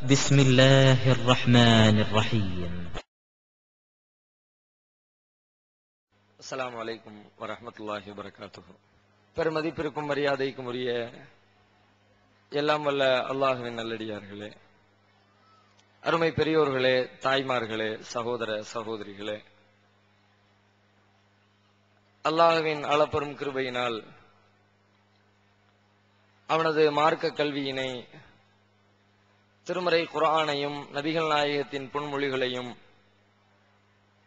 بسم الله الرحمن الرحيم. அஸ்ஸலாமு அலைக்கும் வரஹ்மத்துல்லாஹி வபரகாத்துஹு. பெருமதிப்பிற்கும் மரியாதைக்கும் உரிய எல்லாம் வல்ல அல்லாஹ்வின் நல்லடியார்களே, அருமை பெரியோர்களே, தாய்மார்களே, சகோதர சகோதரிகளே, அல்லாஹ்வின் அளப்பெரும் கிருபையினால் அவனது மார்க்க கல்வியினை, திருமறை குர்ஆனையும் நபிகள் நாயகத்தின் பொன்மொழிகளையும்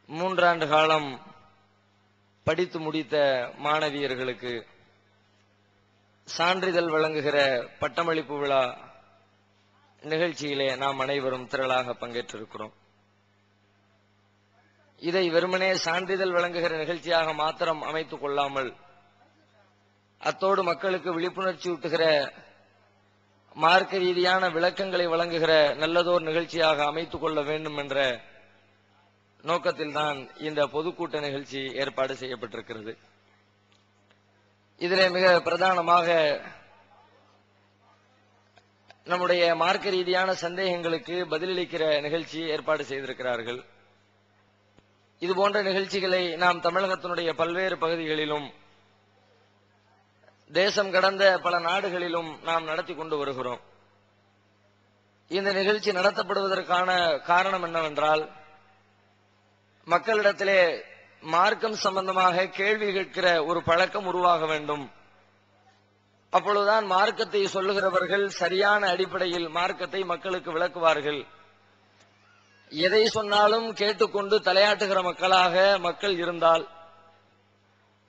3 ஆண்டு காலம் படித்து முடித்த மாணவியர்களுக்கு சான்றிதழ் வழங்குகிற பட்டமளிப்பு விழா நிகழ்ச்சியிலே நாம் அனைவரும் திரளாக பங்கேற்றிருக்கிறோம். இதை வெறுமனே சான்றிதழ் வழங்குகிற நிகழ்ச்சியாக மாத்திரம் அமைத்துக் கொள்ளாமல், அத்தோடு மக்களுக்கு விழிப்புணர்ச்சி ஊட்டுகிற மார்க்க ரீதியான விளக்கங்களை வழங்குகிற நல்லதோர் நிகழ்ச்சியாக அமைத்துக் கொள்ள வேண்டும் என்ற நோக்கத்தில் தான் இந்த பொதுக்கூட்ட நிகழ்ச்சி ஏற்பாடு செய்யப்பட்டிருக்கிறது. இதிலே மிக பிரதானமாக நம்முடைய மார்க்க ரீதியான சந்தேகங்களுக்கு பதிலளிக்கிற நிகழ்ச்சி ஏற்பாடு செய்திருக்கிறார்கள். இது போன்ற நிகழ்ச்சிகளை நாம் தமிழகத்தினுடைய பல்வேறு பகுதிகளிலும் தேசம் கடந்த பல நாடுகளிலும் நாம் நடத்தி கொண்டு வருகிறோம். இந்த நிகழ்ச்சி நடத்தப்படுவதற்கான காரணம் என்னவென்றால், மக்களிடத்திலே மார்க்கம் சம்பந்தமாக கேள்வி கேட்கிற ஒரு பழக்கம் உருவாக வேண்டும். அப்பொழுதுதான் மார்க்கத்தை சொல்லுகிறவர்கள் சரியான அடிப்படையில் மார்க்கத்தை மக்களுக்கு விளக்குவார்கள். எதை சொன்னாலும் கேட்டுக்கொண்டு தலையாட்டுகிற மக்களாக மக்கள் இருந்தால்,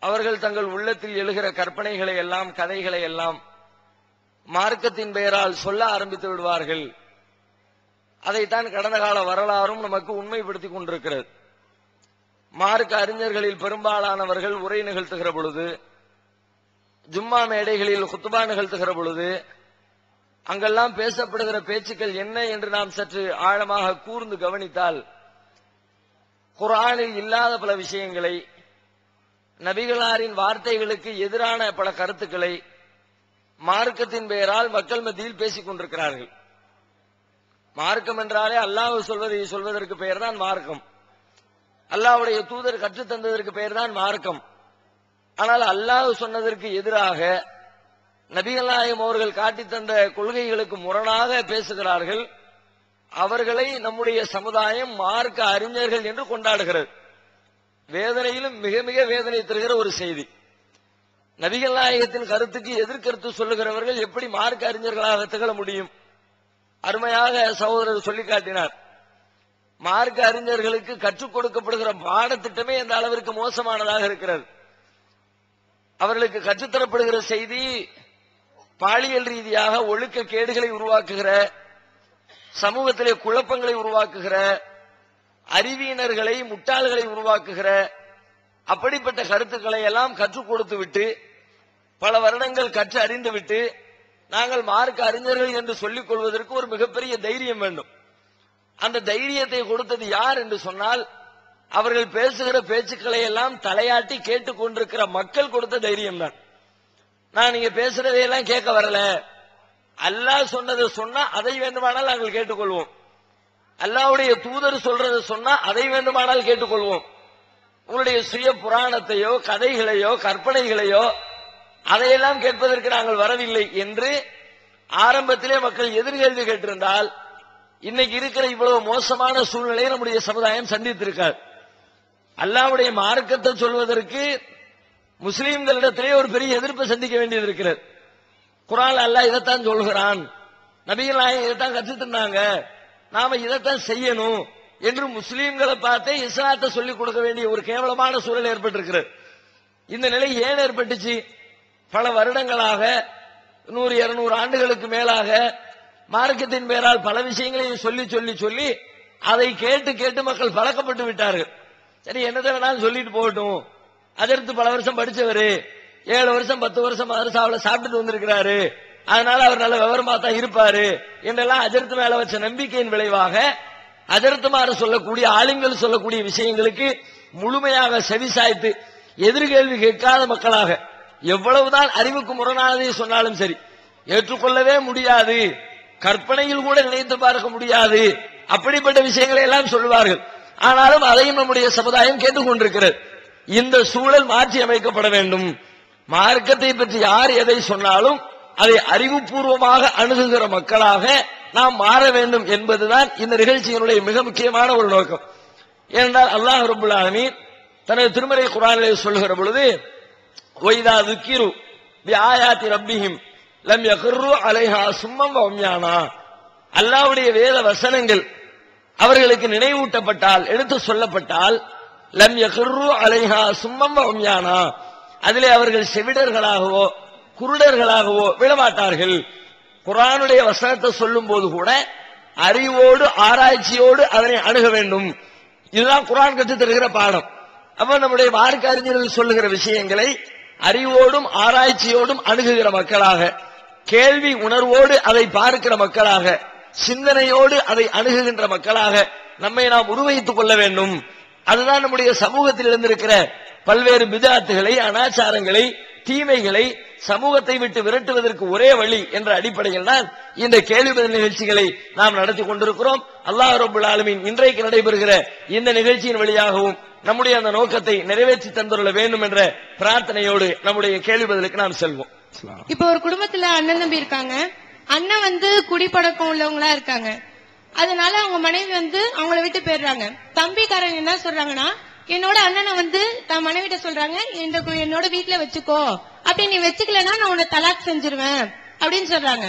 அவர்கள் தங்கள் உள்ளத்தில் எழுகிற கற்பனைகளை எல்லாம், கதைகளை எல்லாம் மார்க்கத்தின் பெயரால் சொல்ல ஆரம்பித்து விடுவார்கள். அதைத்தான் கடந்த கால வரலாறும் நமக்கு உண்மைப்படுத்திக் கொண்டிருக்கிறது. மார்க்க அறிஞர்களில் பெரும்பாலானவர்கள் உரை நிகழ்த்துகிற பொழுது, ஜும்மா மேடைகளில் குத்துபா நிகழ்த்துகிற பொழுது, அங்கெல்லாம் பேசப்படுகிற பேச்சுக்கள் என்ன என்று நாம் சற்று ஆழமாக கூர்ந்து கவனித்தால், குர்ஆனில் இல்லாத பல விஷயங்களை, நபிகளாரின் வார்த்தைகளுக்கு எதிரான பல கருத்துக்களை மார்க்கத்தின் பெயரால் மக்கள் மத்தியில் பேசிக் கொண்டிருக்கிறார்கள். மார்க்கம் என்றாலே அல்லாஹ் சொல்வதற்கு பெயர் தான் மார்க்கம். அல்லாஹ்வுடைய தூதர் கற்றுத்தந்ததற்கு பெயர் தான் மார்க்கம். ஆனால் அல்லாஹ் சொன்னதற்கு எதிராக நபிகள் நாயகம் அவர்கள் காட்டி தந்த கொள்கைகளுக்கு முரணாக பேசுகிறார்கள். அவர்களை நம்முடைய சமுதாயம் மார்க்க அறிஞர்கள் என்று கொண்டாடுகிறது. வேதனையிலும் மிக மிக வேதனை தருகிற ஒரு செய்தி. நபிகள் நாயகத்தின் கருத்துக்கு எதிர்கருத்து சொல்லுகிறவர்கள் எப்படி மார்க்க அறிஞர்களாக திகழ முடியும்? அருமையாக சகோதரர் சொல்லி காட்டினார். மார்க்க அறிஞர்களுக்கு கற்றுக் கொடுக்கப்படுகிற பாடத்திட்டமே அந்த அளவிற்கு மோசமானதாக இருக்கிறது. அவர்களுக்கு கற்றுத்தரப்படுகிற செய்தி பாலியல் ரீதியாக ஒழுக்க கேடுகளை உருவாக்குகிற, சமூகத்திலே குழப்பங்களை உருவாக்குகிற, அறிவியினர்களை, முட்டாள்களை உருவாக்குகிற அப்படிப்பட்ட கருத்துக்களை எல்லாம் கற்றுக் கொடுத்து விட்டு, பல வருடங்கள் கற்று அறிந்து விட்டு, நாங்கள் மார்க்க அறிஞர்கள் என்று சொல்லிக் கொள்வதற்கு ஒரு மிகப்பெரிய தைரியம் வேண்டும். அந்த தைரியத்தை கொடுத்தது யார் என்று சொன்னால், அவர்கள் பேசுகிற பேச்சுக்களை எல்லாம் தலையாட்டி கேட்டுக் கொண்டிருக்கிற மக்கள் கொடுத்த தைரியம் தான். நான் நீங்க பேசுறதையெல்லாம் கேட்க வரல, அல்லாஹ் சொன்னதை சொன்னா அதை வேண்டுமானால் நாங்கள் கேட்டுக்கொள்வோம், அல்லாஹ்வுடைய தூதர் சொல்றதை சொன்னா அதை வேண்டுமானால் கேட்டுக்கொள்வோம், உங்களுடைய சுய புராணத்தையோ கதைகளையோ கற்பனைகளையோ அதையெல்லாம் கேட்பதற்கு நாங்கள் வரவில்லை என்று ஆரம்பத்திலே மக்கள் எதிர்கேள்வி கேட்டிருந்தால், இன்னைக்கு இருக்கிற இவ்வளவு மோசமான சூழ்நிலையை நம்முடைய சமுதாயம் சந்தித்திருக்கார். அல்லாஹ்வுடைய மார்க்கத்தை சொல்வதற்கு முஸ்லிம்களிடத்திலே ஒரு பெரிய எதிர்ப்பை சந்திக்க வேண்டியது இருக்கிறது. குர்ஆன் அல்லாஹ் இதைத்தான் சொல்கிறான், நபிகள் நாயகம் இதைத்தான் கற்றுத் தந்தாங்க, நாம இதைத்தான் செய்யணும் என்று முஸ்லீம்களை பார்த்தே இஸ்லாத்தை சொல்லிக் கொடுக்க வேண்டிய ஒரு கேவலமான சூழல் ஏற்பட்டிருக்கிறது. இந்த நிலை ஏன் ஏற்பட்டுச்சு? பல வருடங்களாக, 100-200 ஆண்டுகளுக்கு மேலாக மார்க்கத்தின் பெயரால் பல விஷயங்களையும் சொல்லி சொல்லி சொல்லி அதை கேட்டு கேட்டு மக்கள் பழக்கப்பட்டு விட்டார்கள். சரி, என்னதை வேணாலும் சொல்லிட்டு போகட்டும், அதற்கு பல வருஷம் படிச்சவரு, 7 வருஷம் 10 வருஷம் மதரசாவில் சாப்பிட்டுட்டு வந்திருக்கிறாரு, அதனால அவர் நல்ல விவரமா தான் இருப்பாரு என்றெல்லாம் அஜர்த்து மேல வச்ச நம்பிக்கையின் விளைவாக அஜர்த்துமாறு சொல்லக்கூடிய ஆளுங்கள் சொல்லக்கூடிய விஷயங்களுக்கு முழுமையாக செவிசாய்த்து எதிர்கேள்வி கேட்காத மக்களாக, எவ்வளவுதான் அறிவுக்கு முரணானதை சொன்னாலும் சரி ஏற்றுக்கொள்ளவே முடியாது, கற்பனையில் கூட நினைத்து பார்க்க முடியாது. அப்படிப்பட்ட விஷயங்களை எல்லாம் சொல்வார்கள். ஆனாலும் அதையும் நம்முடைய சமுதாயம் கேட்டுக்கொண்டிருக்கிறது. இந்த சூழல் மாற்றி அமைக்கப்பட வேண்டும். மார்க்கத்தை பற்றி யார் எதை சொன்னாலும் அதை அறிவுபூர்வமாக அணுகுகிற மக்களாக நாம் மாற வேண்டும் என்பதுதான் இந்த நிகழ்ச்சியினுடைய மிக முக்கியமான ஒரு நோக்கம். ஏனென்றால் அல்லாஹ் ரப்பல் ஆலமீன் தனது திருமறை குர்ஆனிலே சொல்லுகிற பொழுது வைதா ذுக்கிரு பிஆயாத்தி ரப்பிஹிம் லம் யக்ரு அலைஹா சும்மம் வம்யானா, அல்லாஹ்வுடைய வேத வசனங்கள் அவர்களுக்கு நினைவூட்டப்பட்டால், எடுத்து சொல்லப்பட்டால், லம் யக்ரு அலைஹா சும்மம் வம்யானா, அதிலே அவர்கள் செவிடர்களாகவோ குருடர்களாகவோ விடமாட்டார்கள். குர்ஆனுடைய வசனத்தை சொல்லும் போது கூட அறிவோடு ஆராய்ச்சியோடு அதனை அணுக வேண்டும். இதுதான் குர்ஆன் கற்றுத் தருகிற பாடம். அப்ப நம்முடைய மார்க்க அறிஞர்கள் சொல்லுகிற விஷயங்களை அறிவோடும் ஆராய்ச்சியோடும் அணுகுகிற மக்களாக, கேள்வி உணர்வோடு அதை பார்க்கிற மக்களாக, சிந்தனையோடு அதை அணுகுகின்ற மக்களாக நம்மை நாம் உருவகித்துக் கொள்ள வேண்டும். அதுதான் நம்முடைய சமூகத்தில் இருந்திருக்கிற பல்வேறு பிதாத்துகளை, அனாச்சாரங்களை, தீமைகளை சமூகத்தை விட்டு விரட்டுவதற்கு ஒரே வழி என்ற அடிப்படையில் தான் இந்த கேள்வி பதில் நிகழ்ச்சிகளை நாம் நடத்தி கொண்டிருக்கிறோம். அல்லாஹ் ரப்பல் ஆலமீன் இன்றைக்கு நடைபெறுகிற இந்த நிகழ்ச்சியின் வழியாகவும் நம்முடைய அந்த நோக்கத்தை நிறைவேற்றி தந்துள்ள வேண்டும் என்ற பிரார்த்தனையோடு நம்முடைய கேள்வி பதிலுக்கு நாம் செல்வோம். இப்ப ஒரு குடும்பத்துல அண்ணன் தம்பி இருக்காங்க. அண்ணன் குடிப்பழக்கம் உள்ளவங்களா இருக்காங்க. அதனால அவங்க மனைவி அவங்கள விட்டு போயிடுறாங்க. தம்பிக்காரங்க என்ன சொல்றாங்கன்னா, என்னோட அண்ணனை தன் மனைவிட்ட சொல்றாங்க, என்னோட வீட்டுல வச்சுக்கோ, அப்படி நீ வச்சுக்கலன்னா நான் உன்னை தலாக் செஞ்சிருவேன் அப்படின்னு சொல்றாங்க.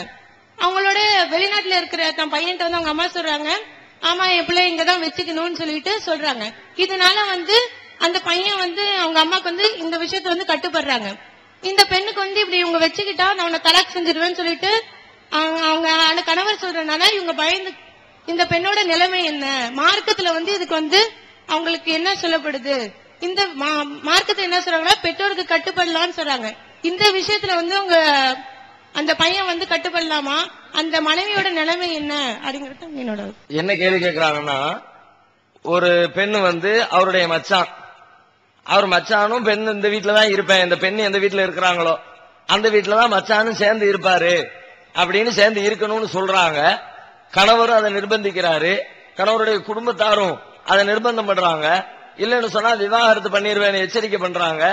அவங்களோட வெளிநாட்டுல இருக்கிற தன் பையன்ட்ட அவங்க அம்மா சொல்றாங்க, ஆமா என் பிள்ளை இங்கதான் வச்சுக்கணும்னு சொல்லிட்டு சொல்றாங்க. இதனால அந்த பையன் அவங்க அம்மாக்கு இந்த விஷயத்த கட்டுப்படுறாங்க. இந்த பெண்ணுக்கு இப்படி இவங்க வச்சுக்கிட்டா நான் உன்னை தலாக் செஞ்சிருவேன்னு சொல்லிட்டு அவங்க அந்த கணவர் சொல்றதுனால இவங்க பயந்து, இந்த பெண்ணோட நிலைமை என்ன, மார்க்கத்துல இதுக்கு அவங்களுக்கு என்ன சொல்லப்படுது, இந்த மார்க்கத்துல என்ன சொல்றாங்கன்னா பெற்றோருக்கு கட்டுப்படலாம்னு சொல்றாங்க. இந்த விஷயத்துல அவங்க அந்த பையன் கட்டுப்படலாமா, அந்த மனைவியோட நிலைமை என்ன அப்படிங்கறது என்னோட. என்ன கேள்வி கேட்கிறாங்கன்னா, ஒரு பெண்ணு அவருடைய மச்சான், அவர் மச்சானும் பெண் இந்த வீட்டுல தான் இருப்பேன், இந்த பெண் எந்த வீட்டுல இருக்கிறாங்களோ அந்த வீட்டுலதான் மச்சானும் சேர்ந்து இருப்பாரு அப்படின்னு சேர்ந்து இருக்கணும்னு சொல்றாங்க. கணவரும் அதை நிர்பந்திக்கிறாரு, கணவருடைய குடும்பத்தாரும் அதை நிர்பந்தம் பண்றாங்க. இல்லன்னு சொன்னா விவாகரத்து பண்ணிடுவேன் எச்சரிக்கை பண்றாங்க.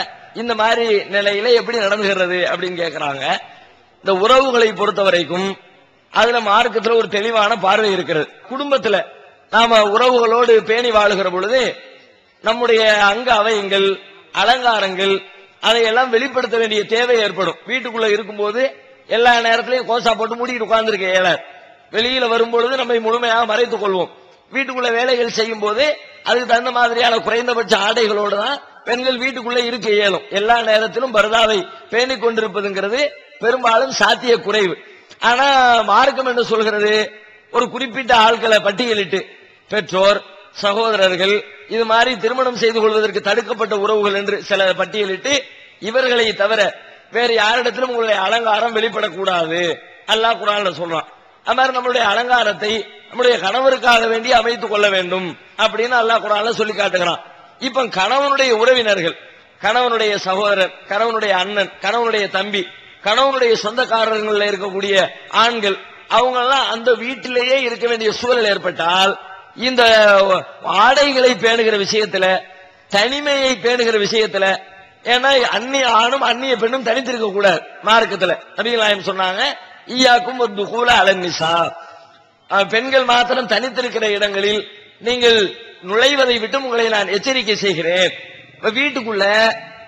இந்த மாதிரி நிலையில எப்படி நடந்துகிறது அப்படின்னு கேட்கிறாங்க. இந்த உறவுகளை பொறுத்த வரைக்கும் அதுல மார்க்கத்துல ஒரு தெளிவான பார்வை இருக்கிறது. குடும்பத்துல நாம உறவுகளோடு பேணி வாழுகிற பொழுது நம்முடைய அங்க அவயங்கள், அலங்காரங்கள் அதையெல்லாம் வெளிப்படுத்த வேண்டிய தேவை ஏற்படும். வீட்டுக்குள்ள இருக்கும்போது எல்லா நேரத்திலையும் கோசா போட்டு மூடிட்டு உட்கார்ந்துருக்க இயலாது. வெளியில வரும்பொழுது நம்மை முழுமையாக மறைத்துக் கொள்வோம். வீட்டுக்குள்ள வேலைகள் செய்யும் போது அதுக்கு தகுந்த மாதிரியான குறைந்தபட்ச ஆடைகளோடு தான் பெண்கள் வீட்டுக்குள்ள இருக்க இயலும். எல்லா நேரத்திலும் பரதாவை பேணிக் கொண்டிருப்பதுங்கிறது பெரும்பாலும் சாத்திய குறைவு. ஆனா மார்க்கம் என்று சொல்கிறது, ஒரு குறிப்பிட்ட ஆட்களை பட்டியலிட்டு, பெற்றோர், சகோதரர்கள், இது மாதிரி திருமணம் செய்து கொள்வதற்கு தடுக்கப்பட்ட உறவுகள் என்று சில பட்டியலிட்டு, இவர்களை தவிர வேறு யாரிடத்திலும் உங்களுடைய அலங்காரம் வெளிப்படக்கூடாது அல்லாஹ் குர்ஆன்ல சொல்றான். அது மாதிரி நம்மளுடைய அலங்காரத்தை நம்முடைய கணவருக்காக வேண்டி அமைத்துக் கொள்ள வேண்டும் அப்படின்னு அல்லாஹ் குர்ஆன்ல சொல்லி காட்டுகிறான். இப்ப கணவனுடைய உறவினர்கள், கணவனுடைய சகோதரர், கணவனுடைய அண்ணன், கணவனுடைய தம்பி, கணவனுடைய சொந்தக்காரர்கள் இருக்கக்கூடிய ஆண்கள், அவங்க எல்லாம் அந்த வீட்டிலேயே இருக்க வேண்டிய சூழல் ஏற்பட்டால், இந்த ஆடைகளை பேணுகிற விஷயத்துல, தனிமையை பேணுகிற விஷயத்துல, ஏன்னா அந்நிய ஆணும் அந்நிய பெண்ணும் தனித்திருக்க கூடாது. மார்க்கத்துல நபிகள் நாயகம் சொன்னாங்க, ஈயாக்கும் ஒரு துகூல அலன்னிசா, பெண்கள் மாத்திரம் தனித்திருக்கிற இடங்களில் நீங்கள் நுழைவதை விட்டு உங்களை நான் எச்சரிக்கை செய்கிறேன். வீட்டுக்குள்ள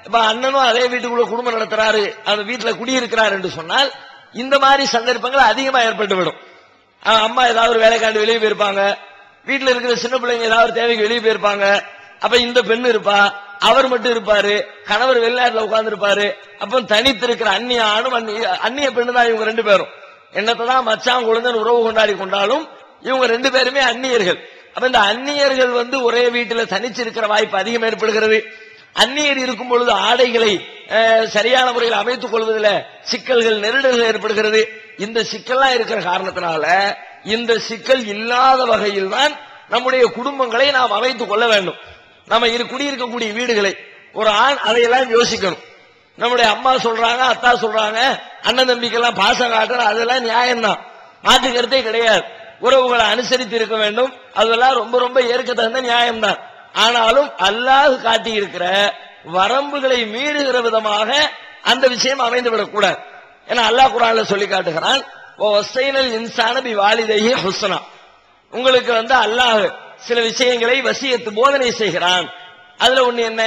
இப்ப அண்ணனும் அதே வீட்டுக்குள்ள குடும்பம் நடத்துறாரு, அந்த வீட்டுல குடியிருக்கிறார் என்று சொன்னால் இந்த மாதிரி சந்தர்ப்பங்கள் அதிகமா ஏற்பட்டு விடும். அம்மா ஏதாவது ஒரு வேலைக்காண்டு வெளியே போயிருப்பாங்க, வீட்டுல இருக்கிற சின்ன பிள்ளைங்க ஏதாவது தேவைக்கு வெளியே போயிருப்பாங்க. அப்ப இந்த பெண்ணு இருப்பா, அவர் மட்டும் இருப்பாரு, கணவர் வெளிநாட்டுல உட்கார்ந்து இருப்பாரு. அப்ப தனித்திருக்கிற அந்நிய ஆணும் அந்நிய பெண்ணு தான் இவங்க ரெண்டு பேரும். என்னத்தான் மச்சான் குழந்தை உறவு கொண்டாடி கொண்டாலும் இவங்க ரெண்டு பேருமே அந்நியர்கள். அப்ப இந்த அந்நியர்கள் ஒரே வீட்டுல தனிச்சிருக்கிற வாய்ப்பு அதிகம் ஏற்படுகிறது. அந்நியர் இருக்கும் பொழுது ஆடைகளை சரியான முறையில் அமைத்துக் கொள்வதில் சிக்கல்கள், நெருடல்கள் ஏற்படுகிறது. இந்த சிக்கல்லாம் இருக்கிற காரணத்தினால இந்த சிக்கல் இல்லாத வகையில் தான் நம்முடைய குடும்பங்களை நாம் அமைத்துக் கொள்ள வேண்டும். நம்ம குடியிருக்கக்கூடிய வீடுகளை ஒரு ஆண் அதையெல்லாம் யோசிக்கணும். நம்முடைய அம்மா சொல்றாங்க, அத்தா சொல்றாங்க, அண்ணன் தம்பிக்கெல்லாம் பாசம் காட்டுற, அதெல்லாம் நியாயம்தான். மாற்று கருத்தே கிடையாது. உறவுகளை அனுசரித்து இருக்க வேண்டும், அதெல்லாம் ரொம்ப ரொம்ப ஏற்க தகுந்த நியாயம்தான். ஆனாலும் அல்லாஹ் காட்டி இருக்கிற வரம்புகளை மீறுகிற விதமாக அந்த விஷயம் அமைந்துவிடக் கூடாது. ஏன்னா அல்லாஹ் குர்ஆன்ல சொல்லி காட்டுகிறான், வஸைனல் இன்சான பிவாலிதைஹி ஹுஸ்னா. உங்களுக்கு அல்லாஹ் சில விஷயங்களை வசியத்து போதனை செய்கிறான். அதுல ஒண்ணு என்ன,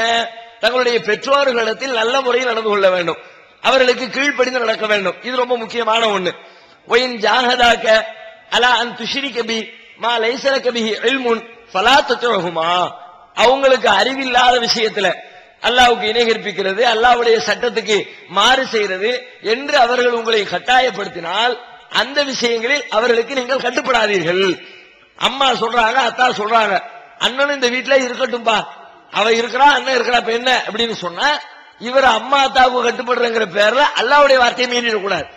தங்களுடைய பெற்றோர்களிடத்தில் நல்ல முறையில் நடந்து கொள்ள வேண்டும், அவர்களுக்கு கீழ்ப்படிந்து நடக்க வேண்டும். இது ரொம்ப முக்கியமான ஒண்ணு. ஒயின் ஜாஹதாக்க அலா அன் துஷ்ரிக பி மா லைஸ லக பிஹி இல்முன் ஃபலா துத்ஹுமா. அவங்களுக்கு அறிவில்லாத விஷயத்துல அல்லாஹ்வுக்கு இணை கற்பிக்கிறது, அல்லாஹ்வுடைய சட்டத்துக்கு மாறு செய்யறது என்று அவர்கள் உங்களை கட்டாயப்படுத்தினால் அந்த விஷயங்களில் அவர்களுக்கு நீங்கள் கட்டுப்படாதீர்கள். அம்மா சொல்றாங்க, அத்தா சொல்றாங்க, அண்ணனும் இந்த வீட்டுல இருக்கட்டும்பா, அவ இருக்கிறா அண்ணன் இருக்கிறா, இப்ப என்ன அப்படின்னு சொன்னா இவர் அம்மா அத்தாவுக்கு கட்டுப்படுறங்கிற பேர்ல அல்லாஹ்வுடைய வார்த்தையை மீறிடக்கூடாது.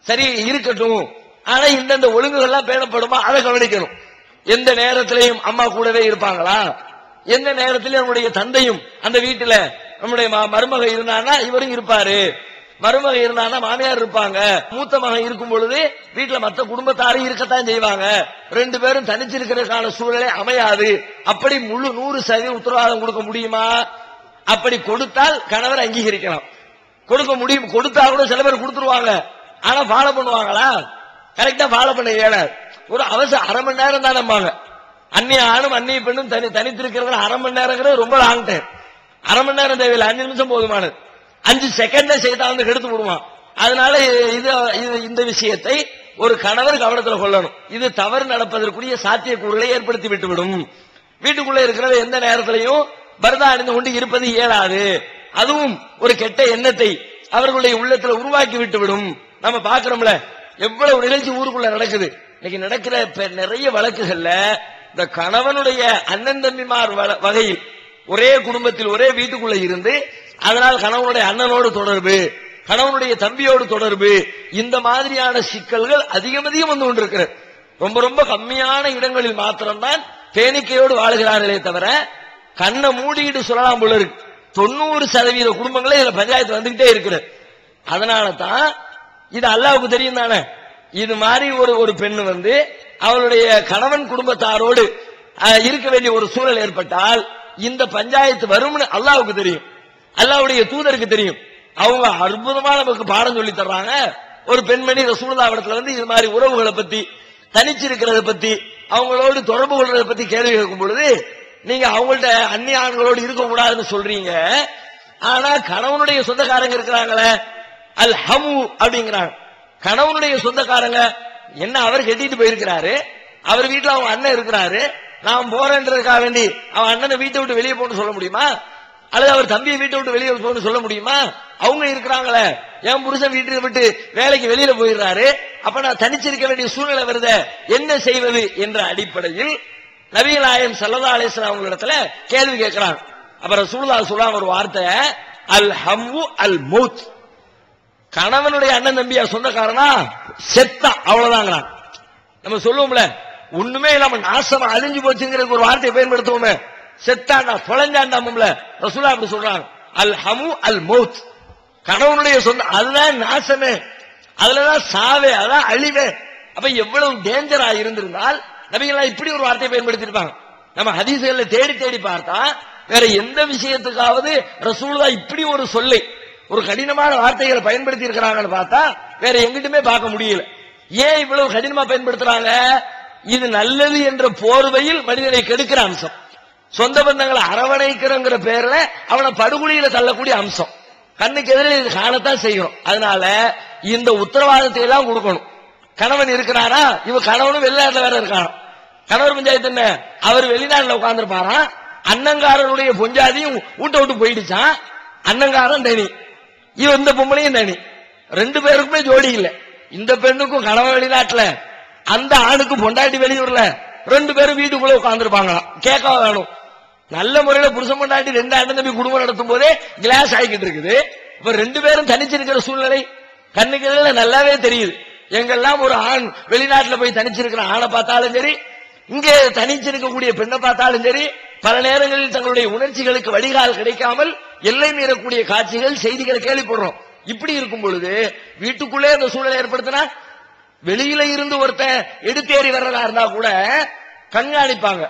சரி இருக்கட்டும், ஆனா இந்தந்த ஒழுங்குகள்லாம் பேணப்படுமா அதை கவனிக்கணும். எந்த நேரத்திலையும் அம்மா கூடவே இருப்பாங்களா, எந்த நேரத்திலும் நம்முடைய தந்தையும் அந்த வீட்டுல நம்முடைய மருமக இருந்தானா இவரும் இருப்பாரு, மருமக இருந்தானா மாமியார் இருப்பாங்க, மூத்த மகன் இருக்கும் பொழுது வீட்டுல மற்ற குடும்பத்தாரும் இருக்கத்தான் செய்வாங்க, ரெண்டு பேரும் தனிச்சிருக்கிறதுக்கான சூழலை அமையாது. அப்படி முழு 100% உத்தரவாதம் கொடுக்க முடியுமா? அப்படி கொடுத்தால் கணவர் அங்கீகரிக்கலாம். கொடுக்க முடியும், கொடுத்தா கூட சில பேர் கொடுத்துருவாங்க, ஆனா ஃபாலோ பண்ணுவாங்களா? கரெக்டா ஃபாலோ பண்ண இயலாது. ஒரு அவசரம் அரை மணி நேரம் தானம்பாங்க. அந்நிய ஆணும் அந்நிய பெண்ணும் தனித்திருக்கிறது அரை மணி நேரங்கிறது ரொம்ப லாங் டைம். அரை மணி நேரம் தேவையில்லை, 5 நிமிஷம் போதுமானது. 5 செகண்ட்ல செய்தான் கெடுத்து விடுவான். அதனால இந்த விஷயத்தை ஒரு கணவர் கவனத்தில் கொள்ளணும். இது தவறு நடப்பதற்குரிய சாத்தியக்கூறுகளை ஏற்படுத்தி விட்டுவிடும். வீட்டுக்குள்ள இருக்கிறத எந்த நேரத்திலையும் பரதா அணிந்து கொண்டு இருப்பது இயலாது. அதுவும் ஒரு கெட்ட எண்ணத்தை அவர்களுடைய உள்ளத்துல உருவாக்கி விட்டுவிடும். நம்ம பாக்குறோம்ல எவ்வளவு நிகழ்ச்சி ஊருக்குள்ள நடக்குது. இன்னைக்கு நடக்கிற நிறைய வழக்குகள்ல இந்த கணவனுடைய அண்ணன் தம்பிமார் வகையில் ஒரே குடும்பத்தில் ஒரே வீட்டுக்குள்ள இருந்து அதனால் கணவனுடைய அண்ணனோடு தொடர்பு, கணவனுடைய தம்பியோடு தொடர்பு, இந்த மாதிரியான சிக்கல்கள் அதிகம் வந்து கொண்டிருக்கிறது. ரொம்ப ரொம்ப கம்மியான இடங்களில் மாத்திரம்தான் தேனிக்கையோடு வாழ்கிறார்களே தவிர கண்ணை மூடிக்கிட்டு சொல்லலாம் போல இருக்கு. 90% குடும்பங்களே இதுல பஞ்சாயத்து வந்துகிட்டே இருக்கிறது. அதனால தான் இது அல்லாஹ்வுக்கு தெரியும் தானே. இது மாதிரி ஒரு பெண் அவளுடைய கணவன் குடும்பத்தாரோடு இருக்க வேண்டிய ஒரு சூழல் ஏற்பட்டால் இந்த பஞ்சாயத்து வரும்னு அல்லாஹ்வுக்கு தெரியும், அல்லாஹ்வுடைய தூதருக்கு தெரியும். அவங்க அற்புதமா நமக்கு பாடம் சொல்லி தர்றாங்க. ஒரு பெண்மணி ரசூலுல்லாஹ் இடத்துல இது மாதிரி உறவுகளை பத்தி, தனிச்சிருக்கிறத பத்தி, அவங்களோடு தொடர்பு கொள்றதை பத்தி கேள்வி கேட்கும் பொழுது, நீங்க அவங்கள்ட்ட அந்நிய ஆண்களோடு இருக்க கூடாதுன்னு சொல்றீங்க, ஆனா கணவனுடைய சொந்தக்காரங்க இருக்கிறாங்களே அல் ஹமு அப்படிங்கிறாங்க. கணவனுடைய சொந்தக்காரங்க என்ன, அவர் கட்டிட்டு போயிருக்கிறாரு, அவர் வீட்டுல அவங்க அண்ணன் இருக்கிறாரு, நான் போறேன்றதுக்காக வேண்டி அவன் அண்ணனை வீட்டை விட்டு வெளியே போன்னு சொல்ல முடியுமா? அல்லது அவர் தம்பியை வீட்டை விட்டு வெளியே போன்னு சொல்ல முடியுமா? அவங்க இருக்கிறாங்களே, என் புருஷன் வீட்டை விட்டு வேலைக்கு வெளியில போயிடுறாரு, அப்ப நான் தனிச்சிருக்க வேண்டிய சூழ்நிலை வருது, என்ன செய்வது என்ற அடிப்படையில் நபிகள் நாயகம் ஸல்லல்லாஹு அலைஹி வஸல்லம் அவங்களிடத்துல கேள்வி கேட்கிறாங்க. அப்ப ரசூலுல்லாஹ் சொல்றாங்க ஒரு வார்த்தை, அல் ஹம்மு அல் மௌத். கணவனுடைய அண்ணன் தம்பியா சொந்தக்காரனா செத்தா அவ்வளவுதாங்க. நம்ம சொல்லுவோம்ல ஒண்ணுமே இல்லாம நாசமா அழிஞ்சு போச்சுங்கிறது ஒரு வார்த்தையை பயன்படுத்துவோமே, செத்தாண்டா தொலைஞ்சாண்டாமும்ல, ரசூலுல்லாஹ் அப்படி சொல்றாங்க. அல் ஹமு அல் மௌத், கணவனுடைய சொந்த, அதுதான் நாசமே, அதுலதான் சாவே, அதான் அழிவே. அப்ப எவ்வளவு டேஞ்சரா இருந்திருந்தால் நபிகள் இப்படி ஒரு வார்த்தையை பயன்படுத்திருப்பாங்க. நம்ம ஹதீஸ்கள்ல தேடி தேடி பார்த்தா வேற எந்த விஷயத்துக்காவது ரசூலுல்லாஹ் இப்படி ஒரு சொல்லை, ஒரு கடினமான வார்த்தைகளை பயன்படுத்தி இருக்கிறாங்கன்னு பார்த்தா வேற எங்கிட்டுமே பார்க்க முடியல. ஏன் இவ்வளவு கடினமா பயன்படுத்துறாங்க? இது நல்லது என்ற போர்வையில் மனிதனை கெடுக்கிற அம்சம், சொந்த பந்தங்களை அரவணைக்கிறங்கிற பேர்ல அவனை படுகொலியில தள்ளக்கூடிய அம்சம் கண்ணுக்கு எதிரே இது காணத்தான் செய்யணும். அதனால இந்த உத்தரவாதத்தை எல்லாம் கொடுக்கணும். கணவன் இருக்கிறாரா, இவ கணவனும் வெளிநாட்டுல வேற இருக்கான், கணவர் பஞ்சாயத்து என்ன, அவர் வெளிநாட்டுல உட்கார்ந்துருப்பாராம், அண்ணங்காரனுடைய பொஞ்சாதியும் வீட்டை விட்டு போயிடுச்சான், அண்ணங்காரன் தனி, இவன் இந்த பொம்பளையும் தனி, ரெண்டு பேருக்குமே ஜோடி இல்லை. இந்த பெண்ணுக்கும் கணவன் வெளிநாட்டுல, அந்த ஆணுக்கு பொண்டாட்டி வெளியூர்ல, ரெண்டு பேரும் வீட்டுக்குள்ள உட்கார்ந்துருப்பாங்களாம். கேட்க வேணும், நல்ல முறையில புருஷன் பொண்டாட்டி 2 அண்ணன் தம்பி குடும்பம் நடத்தும் போதே கிளாஸ் ஆகிக்கிட்டு இருக்குது. இப்ப 2 பேரும் தனிச்சிருக்கிற சூழ்நிலை கண்ணுக்கு எதிரில் நல்லாவே தெரியுது. எங்கெல்லாம் ஒரு ஆண் வெளிநாட்டுல போய் தனிச்சிருக்கிற ஆணை பார்த்தாலும் சரி, இங்கே தனிச்சிருக்கக்கூடிய பெண்ணை பார்த்தாலும் சரி, பல நேரங்களில் தங்களுடைய உணர்ச்சிகளுக்கு வடிகால் கிடைக்காமல் எல்லை மீறக்கூடிய காட்சிகள், செய்திகளை கேள்விப்படுறோம். இப்படி இருக்கும் பொழுது வீட்டுக்குள்ளே அந்த சூழலை ஏற்படுத்தினா வெளியில இருந்து ஒருத்தன் எடுத்தேறி வர்றதா இருந்தா கூட கண்காணிப்பாங்க.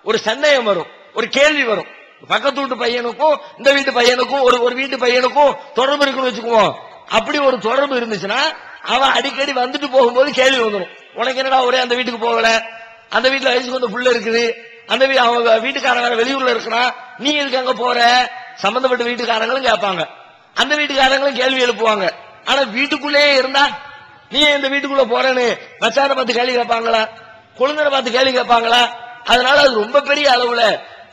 ஒரு சந்தேகம் வரும், ஒரு கேள்வி வரும். பக்கத்து வீட்டு பையனுக்கும் இந்த வீட்டு பையனுக்கும் ஒரு வீட்டு பையனுக்கும் தொடர்பு இருக்குன்னு வச்சுக்குவோம். அப்படி ஒரு தொடர்பு இருந்துச்சுன்னா அவன் அடிக்கடி வந்துட்டு போகும்போது கேள்வி வந்துடும், உனக்கு என்னடா ஒரே அந்த வீட்டுக்கு போகல, அந்த வீட்டுல வயசுக்கு வந்த புள்ள இருக்குது, அந்த அவங்க வீட்டுக்காரங்க வேற வெளியூர்ல இருக்கிறான், நீ எதுக்கு அங்க போற? சம்பந்தப்பட்ட வீட்டுக்காரங்களும் கேட்பாங்க, அந்த வீட்டுக்காரங்களும் கேள்வி எழுப்புவாங்க. ஆனா வீட்டுக்குள்ளே இருந்தா நீ இந்த வீட்டுக்குள்ள போறேன்னு மச்சான பார்த்து கேள்வி கேட்பாங்களா, கொழுந்தனை பார்த்து கேள்வி கேட்பாங்களா? அதனால அது ரொம்ப பெரிய அளவுல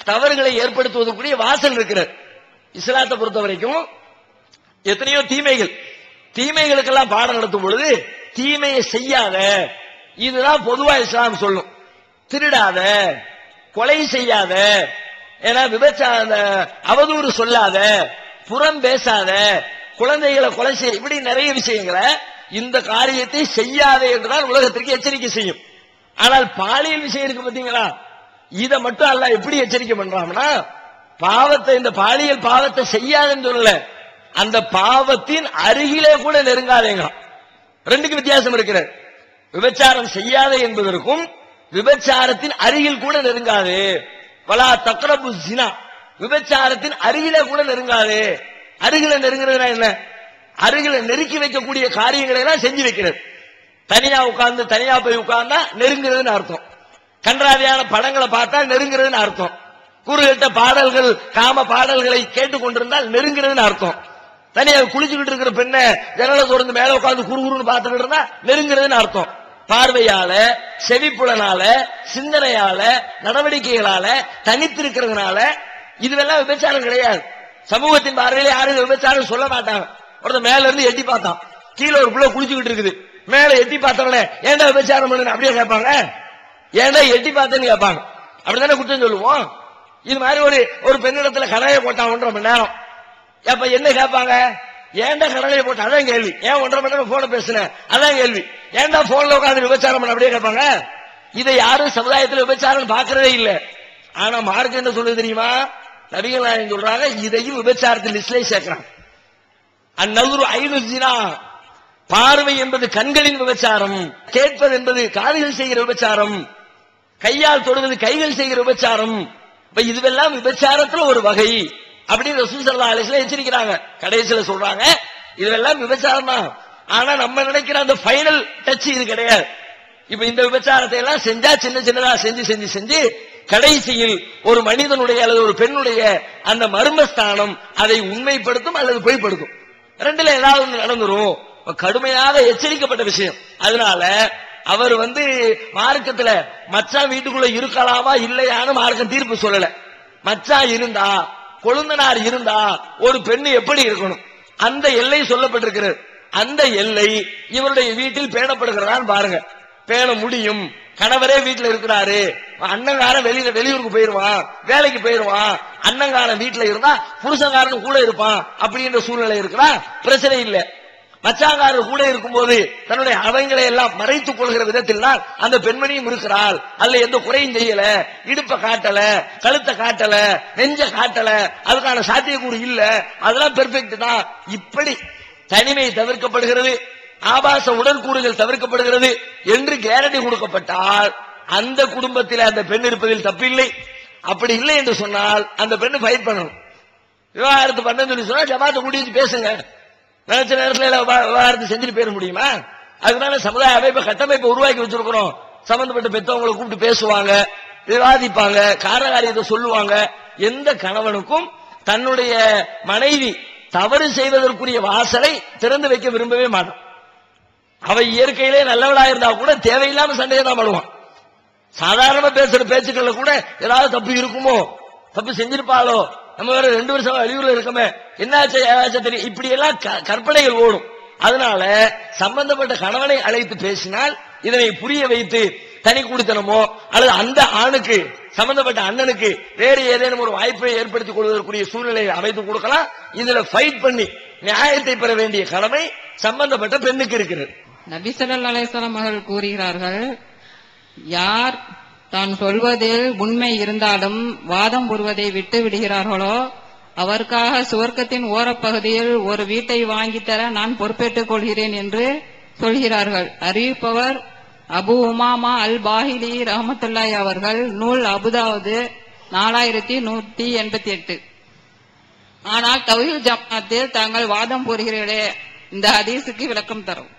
தவறுகளை ஏற்படுத்துவதற்குரிய வாசல் இருக்கிறது. இஸ்லாத்தை பொறுத்த வரைக்கும் எத்தனையோ தீமைகளுக்கெல்லாம் பாடம் நடத்தும் பொழுது தீமையை செய்யாத, இதுதான் பொதுவா இஸ்லாம் சொல்லும். திருடாத, கொலை செய்யாத, ஏன்னா விபச்சார அவதூறு சொல்லாத, புறம் பேசாத, குழந்தைகளை கொலை செய்ய, இப்படி நிறைய விஷயங்களை இந்த காரியத்தை செய்யாத என்றுதான் உலகத்திற்கு எச்சரிக்கை செய்யும். ஆனால் பாலியல் விஷயம் இருக்கு பாத்தீங்களா, இதை மட்டும் அல்லாஹ் எப்படி எச்சரிக்கை பண்றாங்கன்னா, பாவத்தை, இந்த பாலியல் பாவத்தை செய்யாதுன்னு சொல்லல, அந்த பாவத்தின் அருகிலே கூட நெருங்காதேங்க. ரெண்டுக்கு வித்தியாசம் இருக்கிறது. விபச்சாரம் செய்யாத என்பதற்கும் விபச்சாரத்தின் அருகில் கூட நெருங்காது. வலா தக்ரபு ஸினா, விபச்சாரத்தின் அருகிலே கூட நெருங்காது. அருகில நெருங்குறதுனா என்ன? அருகில நெருக்கி வைக்கக்கூடிய காரியங்களை எல்லாம் செஞ்சு வைக்கிறது. தனியா போய் உட்கார்ந்தா நெருங்குறதுன்னு அர்த்தம். கன்றாவியான படங்களை பார்த்தா நெருங்குறதுன்னு அர்த்தம். கூறுகிட்ட பாடல்கள், காம பாடல்களை கேட்டுக்கொண்டிருந்தால் நெருங்குறதுன்னு அர்த்தம். தனியா குளிச்சுக்கிட்டு இருக்கிற பெண்ணை ஜன்னலை திறந்து மேல உட்கார்ந்து குறுகுறுன்னு பார்த்துக்கிட்டு இருந்தா நெருங்குறதுன்னு அர்த்தம். பார்வையால, செவிப்புலனால, சிந்தனையால, நடவடிக்கைகளால தனித்திருக்கிறதுனால இதுவெல்லாம் விபச்சாரம் கிடையாது. சமூகத்தின் பார்வையில யாரும் விபச்சாரம் சொல்ல மாட்டாங்க. ஒருத்தர் மேல இருந்து எட்டி பார்த்தான், கீழே ஒரு புள்ள குளிச்சுக்கிட்டு இருக்குது, மேல எட்டி பார்த்தவனே ஏன்டா விபச்சாரம் பண்ணு அப்படியே கேட்பாங்க? ஏன்டா எட்டி பார்த்தேன்னு கேட்பாங்க. அப்படித்தானே குற்றம் சொல்லுவோம். இது மாதிரி ஒரு பெண்ணிடத்துல கடலையை போட்டான் 1.5 மணி நேரம், அப்ப என்ன கேட்பாங்க? ஏன்டா கடலையை போட்ட? அதான் கேள்வி. ஏன் 1.5 மணி நேரம் போன பேசுனேன்? அதான் கேள்வி. ஏன்டா போன்ல உட்காந்து விபச்சாரம் பண்ண அப்படியே கேட்பாங்க. இதை யாரும் சமுதாயத்தில் விபச்சாரம் பார்க்கறதே இல்லை. ஆனா மார்க்கம் என்ன சொல்லுது தெரியுமா? நபிகள் நாயகம் சொல்றாங்க, இதையும் விபச்சாரத்தில் லிஸ்ட்ல சேர்க்கிறாங்க. அந்நதுரு ஐனு ஸினா, பார்வை என்பது கண்களின் விபச்சாரம், கேட்பது என்பது காதுகள் செய்கிற விபச்சாரம், கையால் தொடுவது கைகள் செய்கிற விபச்சாரம். இதுவெல்லாம் விபச்சாரத்துல ஒரு வகை அப்படின்னு ரசூல் ஸல்லல்லாஹு அலைஹி வஸல்லம் எச்சரிக்கிறாங்க. கடைசியில சொல்றாங்க இதுவெல்லாம் விபச்சாரம் தான், ஆனா நம்ம நினைக்கிற அந்த ஃபைனல் டச் இது கிடையாது. இப்ப இந்த விபச்சாரத்தை எல்லாம் செஞ்சா சின்னதா செஞ்சு கடைசியில் ஒரு மனிதனுடைய அல்லது ஒரு பெண்ணுடைய அந்த மர்மஸ்தானம் அதை உண்மைப்படுத்தும் அல்லது பொய்ப்படுத்தும். ரெண்டுல ஏதாவது ஒன்று நடந்துரும். கடுமையாக எச்சரிக்கப்பட்ட விஷயம். அதனால அவர் மார்க்கத்துல மச்சான் வீட்டுக்குள்ள இருக்கலாமா இல்லையான்னு மார்க்கம் தீர்ப்பு சொல்லல. மச்சான் இருந்தா, கொழுந்தனார் இருந்தா ஒரு பெண்ணு எப்படி இருக்கணும் அந்த எல்லை சொல்லப்பட்டிருக்கிறது. அந்த எல்லை இவருடைய வீட்டில் பேணப்படுகிறதான்னு பாருங்க. பேண முடியும். கணவரே வீட்டுல இருக்கிறாரு, அண்ணங்காரன் வெளியூருக்கு போயிருவான், வேலைக்கு போயிருவான், அண்ணங்காரன் வீட்டுல இருந்தா புருஷங்காரன் கூட இருப்பான் அப்படின்ற சூழ்நிலை இருக்கிறா, பிரச்சனை இல்லை. மச்சாங்காரர் கூட இருக்கும்போது தன்னுடைய அவங்களை எல்லாம் மறைத்துக் கொள்கிற விதத்தில் தான் அந்த பெண்மணியும் இருக்கிறாள். அதுல எந்த குறையும் செய்யல, இடுப்பை காட்டல, கழுத்தை காட்டல, நெஞ்ச காட்டல, அதுக்கான சாத்தியக்கூறு இல்ல, அதெல்லாம் பெர்ஃபெக்ட் தான். இப்படி தனிமை தவிர்க்கப்படுகிறது, ஆபாச உடற்கூறுகள் தவிர்க்கப்படுகிறது என்று கேரண்டி கொடுக்கப்பட்டால் அந்த குடும்பத்தில் அந்த பெண் இருப்பதில் தப்பில்லை. அப்படி இல்லை என்று சொன்னால் அந்த பெண்ணு ஃபைட் பண்ணணும். விவாகரத்து பண்ண சொல்லி சொன்னா ஜமாத்தை கூட்டி வச்சு பேசுங்க. நினைச்ச நேரத்தில் விவாகரத்து செஞ்சுட்டு போயிட முடியுமா? அதனால சமுதாய அமைப்பை கட்டமைப்பை உருவாக்கி வச்சிருக்கிறோம். சம்பந்தப்பட்ட பெற்றவங்களை கூப்பிட்டு பேசுவாங்க, விவாதிப்பாங்க, காரணகாரியத்தை சொல்லுவாங்க. எந்த கணவனுக்கும் தன்னுடைய மனைவி தவறு செய்வதற்குரிய வாசலை திறந்து வைக்க விரும்பவே மாட்டான். அவ இயற்கையிலே நல்லவளா இருந்தா கூட தேவையில்லாம சண்டையை தான் பண்ணுவான். சாதாரணமா பேசுற பேச்சுக்கள்ல கூட ஏதாவது தப்பு இருக்குமோ, தப்பு செஞ்சிருப்பாளோ, நம்ம வேற 2 வருஷமா வெளியூர்ல இருக்கமே, என்னாச்சு ஏதாச்சும் தெரியும், இப்படி எல்லாம் கற்பனைகள் ஓடும். அதனால சம்பந்தப்பட்ட கணவனை அழைத்து பேசினால் இதனை புரிய வைத்து தனி குடித்தனமோ அல்லது அந்த ஆணுக்கு சம்பந்தப்பட்ட அண்ணனுக்கு வேறு ஏதேனும் ஒரு வாய்ப்பை ஏற்படுத்திக் கொள்வதற்குரிய சூழ்நிலையை அமைத்து கொடுக்கலாம். இதுல ஃபைட் பண்ணி நியாயத்தை பெற வேண்டிய கடமை சம்பந்தப்பட்ட பெண்ணுக்கு இருக்கிறது. நபி ஸல்லல்லாஹு அலைஹி வஸல்லம் அவர்கள் கூறுகிறார்கள், யார் தான் சொல்வதில் உண்மை இருந்தாலும் வாதம் புரிவதை விட்டு விடுகிறார்களோ அவருக்காக சுவர்க்கத்தின் ஓரப்பகுதியில் ஒரு வீட்டை வாங்கி தர நான் பொறுப்பேற்றுக் கொள்கிறேன் என்று சொல்கிறார்கள். அறிவிப்பவர் அபு உமாமா அல் பாஹிலி ரஹமத்துல்லாஹி அவர்கள். நூல் அபுதாவது 4188. ஆனால் தௌஹீத் ஜமாத்தில் தாங்கள் வாதம் போடுகிறீர்களே, இந்த ஹதீஸுக்கு விளக்கம் தரும்.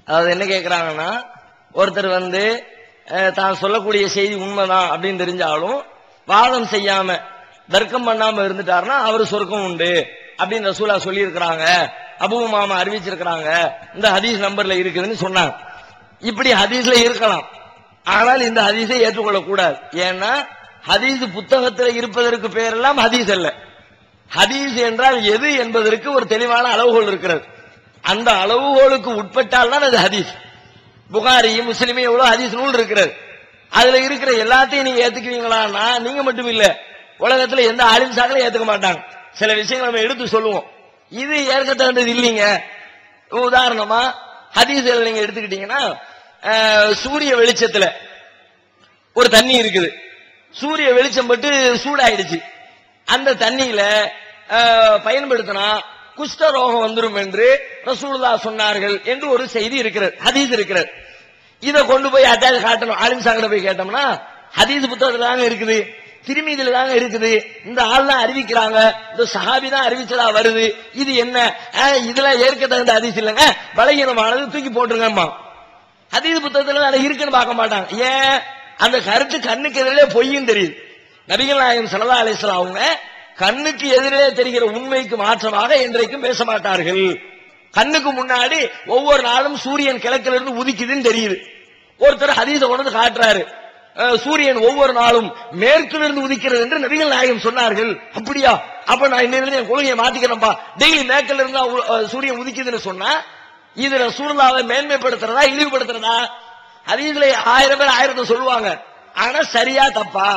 அதாவது என்ன கேட்கிறாங்கன்னா, ஒருத்தர் தான் சொல்லக்கூடிய செய்தி உண்மைதான் அப்படின்னு தெரிஞ்சாலும் வாதம் செய்யாம தர்க்கம் பண்ணாம இருந்துட்டாருன்னா அவரு சொர்க்கம் உண்டு அப்படின்னு ரசூலா சொல்லி இருக்கிறாங்க, அபூ உமாமா அறிவிச்சிருக்கிறாங்க, இந்த ஹதீஸ் நம்பர்ல இருக்குதுன்னு சொன்னாங்க. இப்படி ஹதீஸ்ல இருக்கலாம், ஆனால் இந்த ஹதீஸை ஏற்றுக்கொள்ள கூடாது. ஏன்னா ஹதீஸ் புத்தகத்தில் இருப்பதற்கு பேரெல்லாம் ஹதீஸ் அல்ல. ஹதீஸ் என்றால் எது என்பதற்கு ஒரு தெளிவான அளவுகோல் இருக்கிறது. அந்த அளவுகோலுக்கு உட்பட்டால் தான் அது ஹதீஸ். புகாரியும் முஸ்லிமும் எவ்வளவு ஹதீஸ் நூல் இருக்கிறது, அதுல இருக்கிற எல்லாத்தையும் நீங்க ஏத்துக்குவீங்களான்னா நீங்க மட்டும் இல்ல, உலகத்துல எந்த ஆலிம் சாக்களும் ஏத்துக்க மாட்டாங்க. சில விஷயங்கள் நம்ம எடுத்து சொல்லுவோம், இது ஏற்க தகுந்தது இல்லைங்க. உதாரணமா ஹதீஸ்ல நீங்க எடுத்துக்கிட்டீங்கன்னா, சூரிய வெளிச்சத்துல ஒரு தண்ணி இருக்குது, சூரிய வெளிச்சம் பட்டு சூடாயிடுச்சு, அந்த தண்ணியில பயன்படுத்தினா குஷ்ட ரோகம் வந்துடும் என்று ரசூலுல்லாஹ் சொன்னார்கள் என்று ஒரு செய்தி இருக்கிறது, ஹதீஸ் இருக்கிறது. இதை கொண்டு போய் அட்டாச் காட்டணும், ஆலிம் சாக்கிட்ட போய் கேட்டோம்னா ஹதீஸ் புத்தகத்துல தாங்க இருக்குது, திருமீதியில தாங்க இருக்குது, இந்த ஆள் தான் அறிவிக்கிறாங்க, இந்த சஹாபி தான் அறிவிச்சதா வருது, இது என்ன, இதுல ஏற்க தகுந்த ஹதீஸ் இல்லைங்க, பலகீனமானது தூக்கி போட்டுருங்கம்மா. ஹதீஸ் புத்தகத்துல அதை இருக்குன்னு பார்க்க மாட்டாங்க. ஏன்? அந்த கருத்து கண்ணுக்கு எதிரே பொய்யும் தெரியுது. நபிகள் நாயகம் ஸல்லல்லாஹு அலைஹி வஸல்லம் அவங்க கண்ணுக்கு எதிரே தெரிகிற உண்மைக்கு மாற்றமாக என்றைக்கும் பேச மாட்டார்கள். கண்ணுக்கு முன்னாடி ஒவ்வொரு நாளும் சூரியன் கிழக்கில இருந்து உதிக்குதுன்னு தெரியுது. ஒருத்தர் ஹதீஸ கொண்டு காட்டுறாரு, சூரியன் ஒவ்வொரு நாளும் மேற்கிலிருந்து உதிக்கிறது என்று நபிகள் நாயகம் சொன்னார்கள். அப்படியா? அப்ப நான் இன்னிலிருந்து என் கொள்கையை மாத்திக்கிறேன்பா, டெய்லி மேற்கில இருந்து சூரியன் உதிக்குதுன்னு சொன்னா இது ரசூலுல்லாஹ்வை மேன்மைப்படுத்துறதா இழிவுபடுத்துறதா? ஹதீஸ்ல 1000 பேர் 1000 சொல்லுவாங்க, ஆனா சரியா தப்பா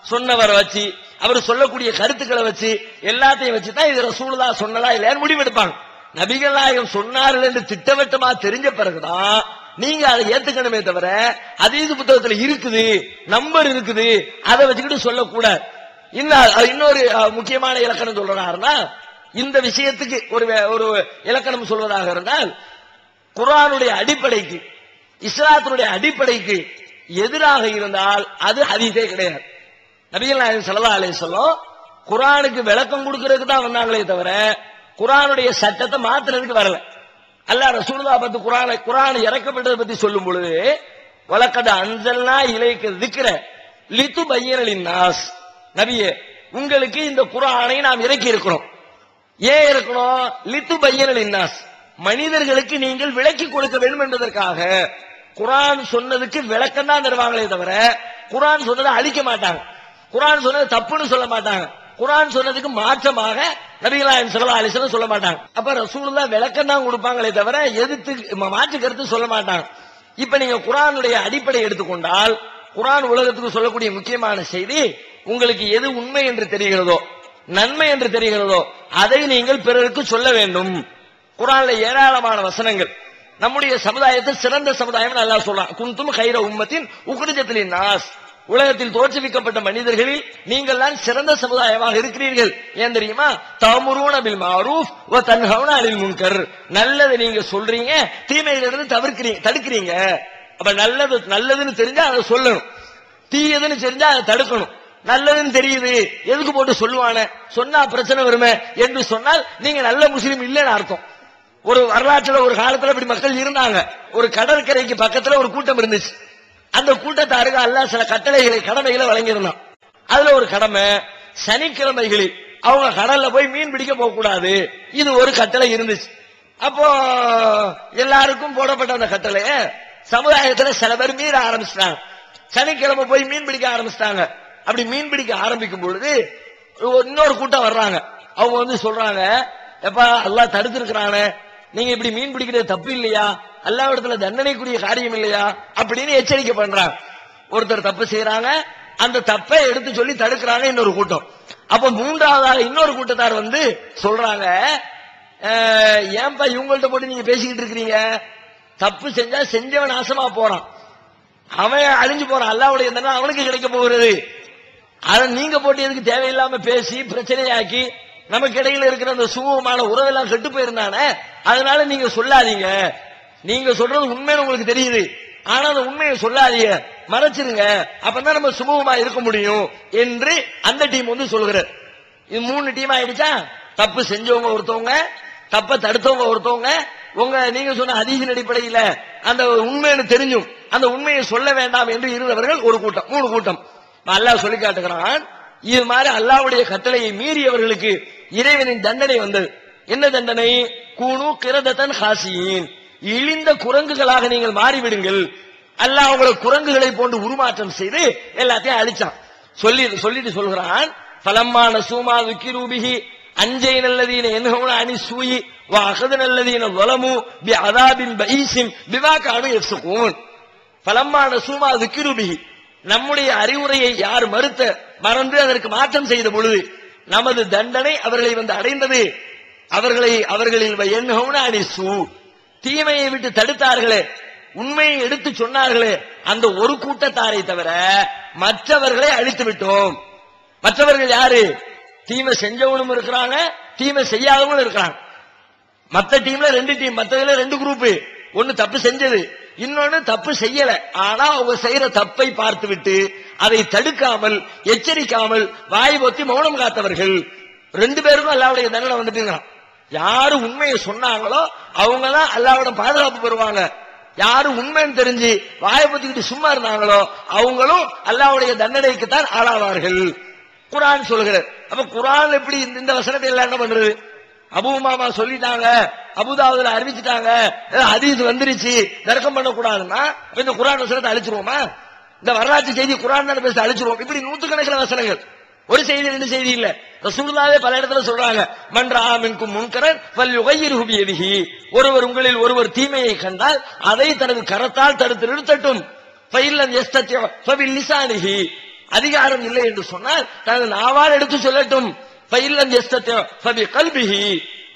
சொன்னவரை வச்சு அவர் சொல்லக்கூடிய கருத்துக்களை வச்சு எல்லாத்தையும் வச்சு தான் இது ரசூலுல்லாஹ் சொன்னதா இல்லையான்னு முடிவெடுப்பாங்க. நபிகள் நாயகம் சொன்னார்கள் என்று திட்டவட்டமா தெரிஞ்ச பிறகுதான் நீங்க அதை ஏத்துக்கணுமே தவிர ஹதீஸ் புத்தகத்துல இருக்குது, நம்பர் இருக்குது, அதை வச்சுக்கிட்டு சொல்லக்கூடாது. இன்னொரு முக்கியமான இலக்கணம் சொல்றாருன்னா, இந்த விஷயத்துக்கு ஒரு இலக்கணம் சொல்வதாக இருந்தால், குர்ஆனுடைய அடிப்படைக்கு இஸ்லாத்தினுடைய அடிப்படைக்கு எதிராக இருந்தால் அது ஹதீஸே கிடையாது. நபிகள் நாயகம் ஸல்லல்லாஹு அலைஹி வஸல்லம் குர்ஆனுக்கு விளக்கம் கொடுக்கிறதுக்கு தான் வந்தாங்களே தவிர குர்ஆனுடைய சட்டத்தை மாத்துறதுக்கு வரல. அல்லாஹ் ரசூலுல்லாஹ் பத்தி குர்ஆன் இறக்கப்பட்டதை பத்தி சொல்லும் பொழுது, வலக்கத் அன்ஸல்னா இலைக்க ذிக்ர லிதுபய்யின லின்னாஸ், நபியே உங்களுக்கு இந்த குர்ஆனை நாம் இறக்கி இருக்கிறோம். ஏன் இருக்கணும்? லிதுபய்யின லின்னாஸ், மனிதர்களுக்கு நீங்கள் விளக்கி கொடுக்க வேண்டும் என்பதற்காக. குர்ஆன் சொன்னதுக்கு விளக்கம் தான் தருவாங்களே தவிர குர்ஆன் சொன்னதை அழிக்க மாட்டாங்க, குர்ஆன் சொன்னது தப்புன்னு சொல்ல மாட்டாங்க, குர்ஆன் சொன்னதுக்கு மாற்றமாக நபிகள் நாயகம் ஸல்லல்லாஹு அலைஹி வஸல்லம் சொல்ல மாட்டாங்க. அப்ப ரசூலுல்லாஹ் விளக்கம் தான் கொடுப்பாங்களே தவிர எதிர்த்து மாற்று கருத்து சொல்ல மாட்டாங்க. இப்ப நீங்க குர்ஆனுடைய அடிப்படை எடுத்துக்கொண்டால், குர்ஆன் உலகத்துக்கு சொல்லக்கூடிய முக்கியமான செய்தி, உங்களுக்கு எது உண்மை என்று தெரிகிறதோ, நன்மை என்று தெரிகிறதோ அதை நீங்கள் பிறருக்கு சொல்ல வேண்டும். குர்ஆன்ல ஏராளமான வசனங்கள் நம்முடைய சமுதாயத்தை சிறந்த சமுதாயம் அல்லாஹ் சொல்றான். குந்தும் கைர உம்மத்தின் உக்ரிஜத் லின்னாஸ், உலகத்தில் தோற்றுவிக்கப்பட்ட மனிதர்களில் நீங்கள் தான் சிறந்த சமுதாயமாக இருக்கிறீர்கள். ஏன் தெரியுமா? தஅமுரூன பில் மஅரூஃப் வ தன்ஹவுன அனில் முன்கர், நல்லதை நீங்க சொல்றீங்க, தீமையிலிருந்து தடுக்கிறீங்க. அப்ப நல்லதுன்னு தெரிஞ்சா அதை சொல்லணும், தீயதுன்னு தெரிஞ்சா அதை தடுக்கணும். நல்லதுன்னு தெரியுது, எதுக்கு போட்டு சொல்லுவானே, சொன்னா பிரச்சனை வருமே என்று சொன்னால் நீங்க நல்ல முஸ்லீம் இல்லைன்னு அர்த்தம். ஒரு வரலாற்றுல ஒரு காலத்துல இப்படி மக்கள் இருந்தாங்க. ஒரு கடற்கரைக்கு பக்கத்துல ஒரு கூட்டம் இருந்துச்சு. அந்த கூட்டத்தாருக்கு அல்லாஹ் சில கடமைகளை வழங்கியிருந்தான். அதுல ஒரு கடமை, சனிக்கிழமைகளில் அவங்க கடல்ல போய் மீன் பிடிக்க போக கூடாது, இது ஒரு கட்டளை இருந்துச்சு. அப்போ எல்லாருக்கும் போடப்பட்ட அந்த கட்டளைய சமுதாயத்துல சில பேர் மீற ஆரம்பிச்சிட்டாங்க. சனிக்கிழமை போய் மீன் பிடிக்க ஆரம்பிச்சிட்டாங்க. அப்படி மீன் பிடிக்க ஆரம்பிக்கும் பொழுது இன்னொரு கூட்டம் வர்றாங்க. அவங்க சொல்றாங்க, எப்பா அல்லாஹ் தடுத்திருக்கிறானே, நீங்க இப்படி மீன் பிடிக்கிறது தப்பு இல்லையா, அல்லாஹ்விடத்துல தண்டனைக்குரிய காரியம் இல்லையா அப்படின்னு எச்சரிக்கை பண்றாங்க. ஒருத்தர் தப்பு செய்யறாங்க, அந்த தப்பை எடுத்து சொல்லி தடுக்கிறாங்க இன்னொரு கூட்டம். அப்ப மூன்றாவதாக இன்னொரு கூட்டத்தார் சொல்றாங்க, ஏன்பா இவங்கள்ட்ட போட்டு நீங்க பேசிக்கிட்டு இருக்கிறீங்க, தப்பு செஞ்சா செஞ்சவன் நாசமா போறான், அவன் அழிஞ்சு போறான், அல்லாஹ்வுடைய தண்டனை அவனுக்கு கிடைக்க போகிறது, அதை நீங்க போட்டு எதுக்கு தேவையில்லாம பேசி பிரச்சனையாக்கி நமக்கு இடையில இருக்கிற அந்த சுமூகமான உறவெல்லாம் கெட்டு போயிருந்தானே, அதனால நீங்க சொல்லாதீங்க, நீங்க சொல்றது உண்மைன்னு உங்களுக்கு தெரியுது, ஆனா அந்த உண்மையை சொல்லாதீங்க, மறைச்சிருங்க, அப்பதான் நம்ம சுமூகமா இருக்க முடியும் என்று அந்த டீம் வந்து சொல்கிறார். இது 3 டீம் ஆயிடுச்சா? தப்பு செஞ்சவங்க ஒருத்தவங்க, தப்ப தடுத்தவங்க ஒருத்தவங்க, நீங்க சொன்ன ஹதீஸின் அடிப்படையில் அந்த உண்மைன்னு தெரிஞ்சும் அந்த உண்மையை சொல்ல வேண்டாம் என்று இருந்தவர்கள் ஒரு கூட்டம், 3 கூட்டம். அல்லாஹ் சொல்லி காட்டுகிறான், இது மாதிரி அல்லாஹ்வுடைய கட்டளையை மீறியவர்களுக்கு இறைவனின் தண்டனை வந்தது. என்ன தண்டனை? கூனு கிரதத்தன் ஹாசியின், இழிந்த குரங்குகளாக நீங்கள் மாறிவிடுங்கள். அல்லாஹ் அவங்களை குரங்குகளை போன்று உருமாற்றம் செய்து எல்லாத்தையும் அழிச்சான். சொல்லிட்டு சொல்கிறான், பலமான சூமா விக்கிரூபிகி அஞ்சை நல்லதீன என்னோட அணி சூயி அகது நல்லதீன வலமு பி அதாபின் பைசிம் விவாக்கானு எஃப்சுகூன். பலமான சூமா விக்கிரூபிகி, நம்முடைய அறிவுரையை யார் மறந்து அதற்கு மாற்றம் செய்த பொழுது நமது தண்டனை அவர்களை வந்து அடைந்தது. அவர்களில் என்னோட அணி சூ, தீமையை விட்டு தடுத்தார்களே, உண்மையை எடுத்து சொன்னார்களே, அந்த ஒரு கூட்டத்தாரை தவிர மற்றவர்களை அழித்து விட்டோம். மற்றவர்கள் யாரு? தீமை செஞ்சவனும் இருக்கிறாங்க, தீமை செய்யாதவங்களும் இருக்கிறாங்க. மற்ற டீம்ல 2 டீம், மற்றதுல 2 குரூப். ஒன்னு தப்பு செஞ்சது, இன்னொன்னு தப்பு செய்யல, ஆனா அவங்க செய்யற தப்பை பார்த்து விட்டு அதை தடுக்காமல் எச்சரிக்காமல் வாய் பொத்தி மௌனம் காத்தவர்கள் 2 பேருக்கும் அல்லாஹ்வுடைய தண்டனை வந்துட்டுங்க. யாரு உண்மையை சொன்னாங்களோ அவங்க தான் அல்லாஹ்வோட பாதுகாப்பு பெறுவாங்க. யாரு உண்மைன்னு தெரிஞ்சு வாயை பொத்திக்கிட்டு சும்மா இருந்தாங்களோ அவங்களும் அல்லாஹ்வுடைய தண்டனைக்கு தான் ஆளாவார்கள். குர்ஆன் சொல்கிறது. அப்ப குர்ஆன் எப்படி இந்த வசனத்தை எல்லாம் என்ன பண்றது? அபூ உமாமா சொல்லிட்டாங்க, அபூதாவுதுல அறிவிச்சிட்டாங்க, ஹதீஸ் வந்துருச்சு, தர்க்கம் பண்ணக்கூடாதுன்னா இந்த குர்ஆன் வசனத்தை அழிச்சிருவோமா? இந்த வரலாற்று செய்தி குர்ஆன் தான் பேச அழிச்சிருவோம். இப்படி 100கணக்கில் வசனங்கள், ஒரு செய்தி 2 செய்தி இல்ல. ரசூலுல்லாஹே பல இடத்துல சொல்றாங்க, மன் ரஆ மின்கும் முன்கரன் ஃபல்யுகையிர்ஹு பியதிஹி, ஒருவர் உங்களில் ஒருவர் தீமையை கண்டால் அதை தனது கரத்தால் தடுத்து நிறுத்தட்டும். ஃபஇல்லம் யஸ்ததி ஃபபில் லிசானிஹி, அதிகாரம் இல்லை என்று சொன்னால் தனது நாவால் எடுத்து சொல்லட்டும். ஃபஇல்லம் யஸ்ததி ஃபபி கல்பிஹி,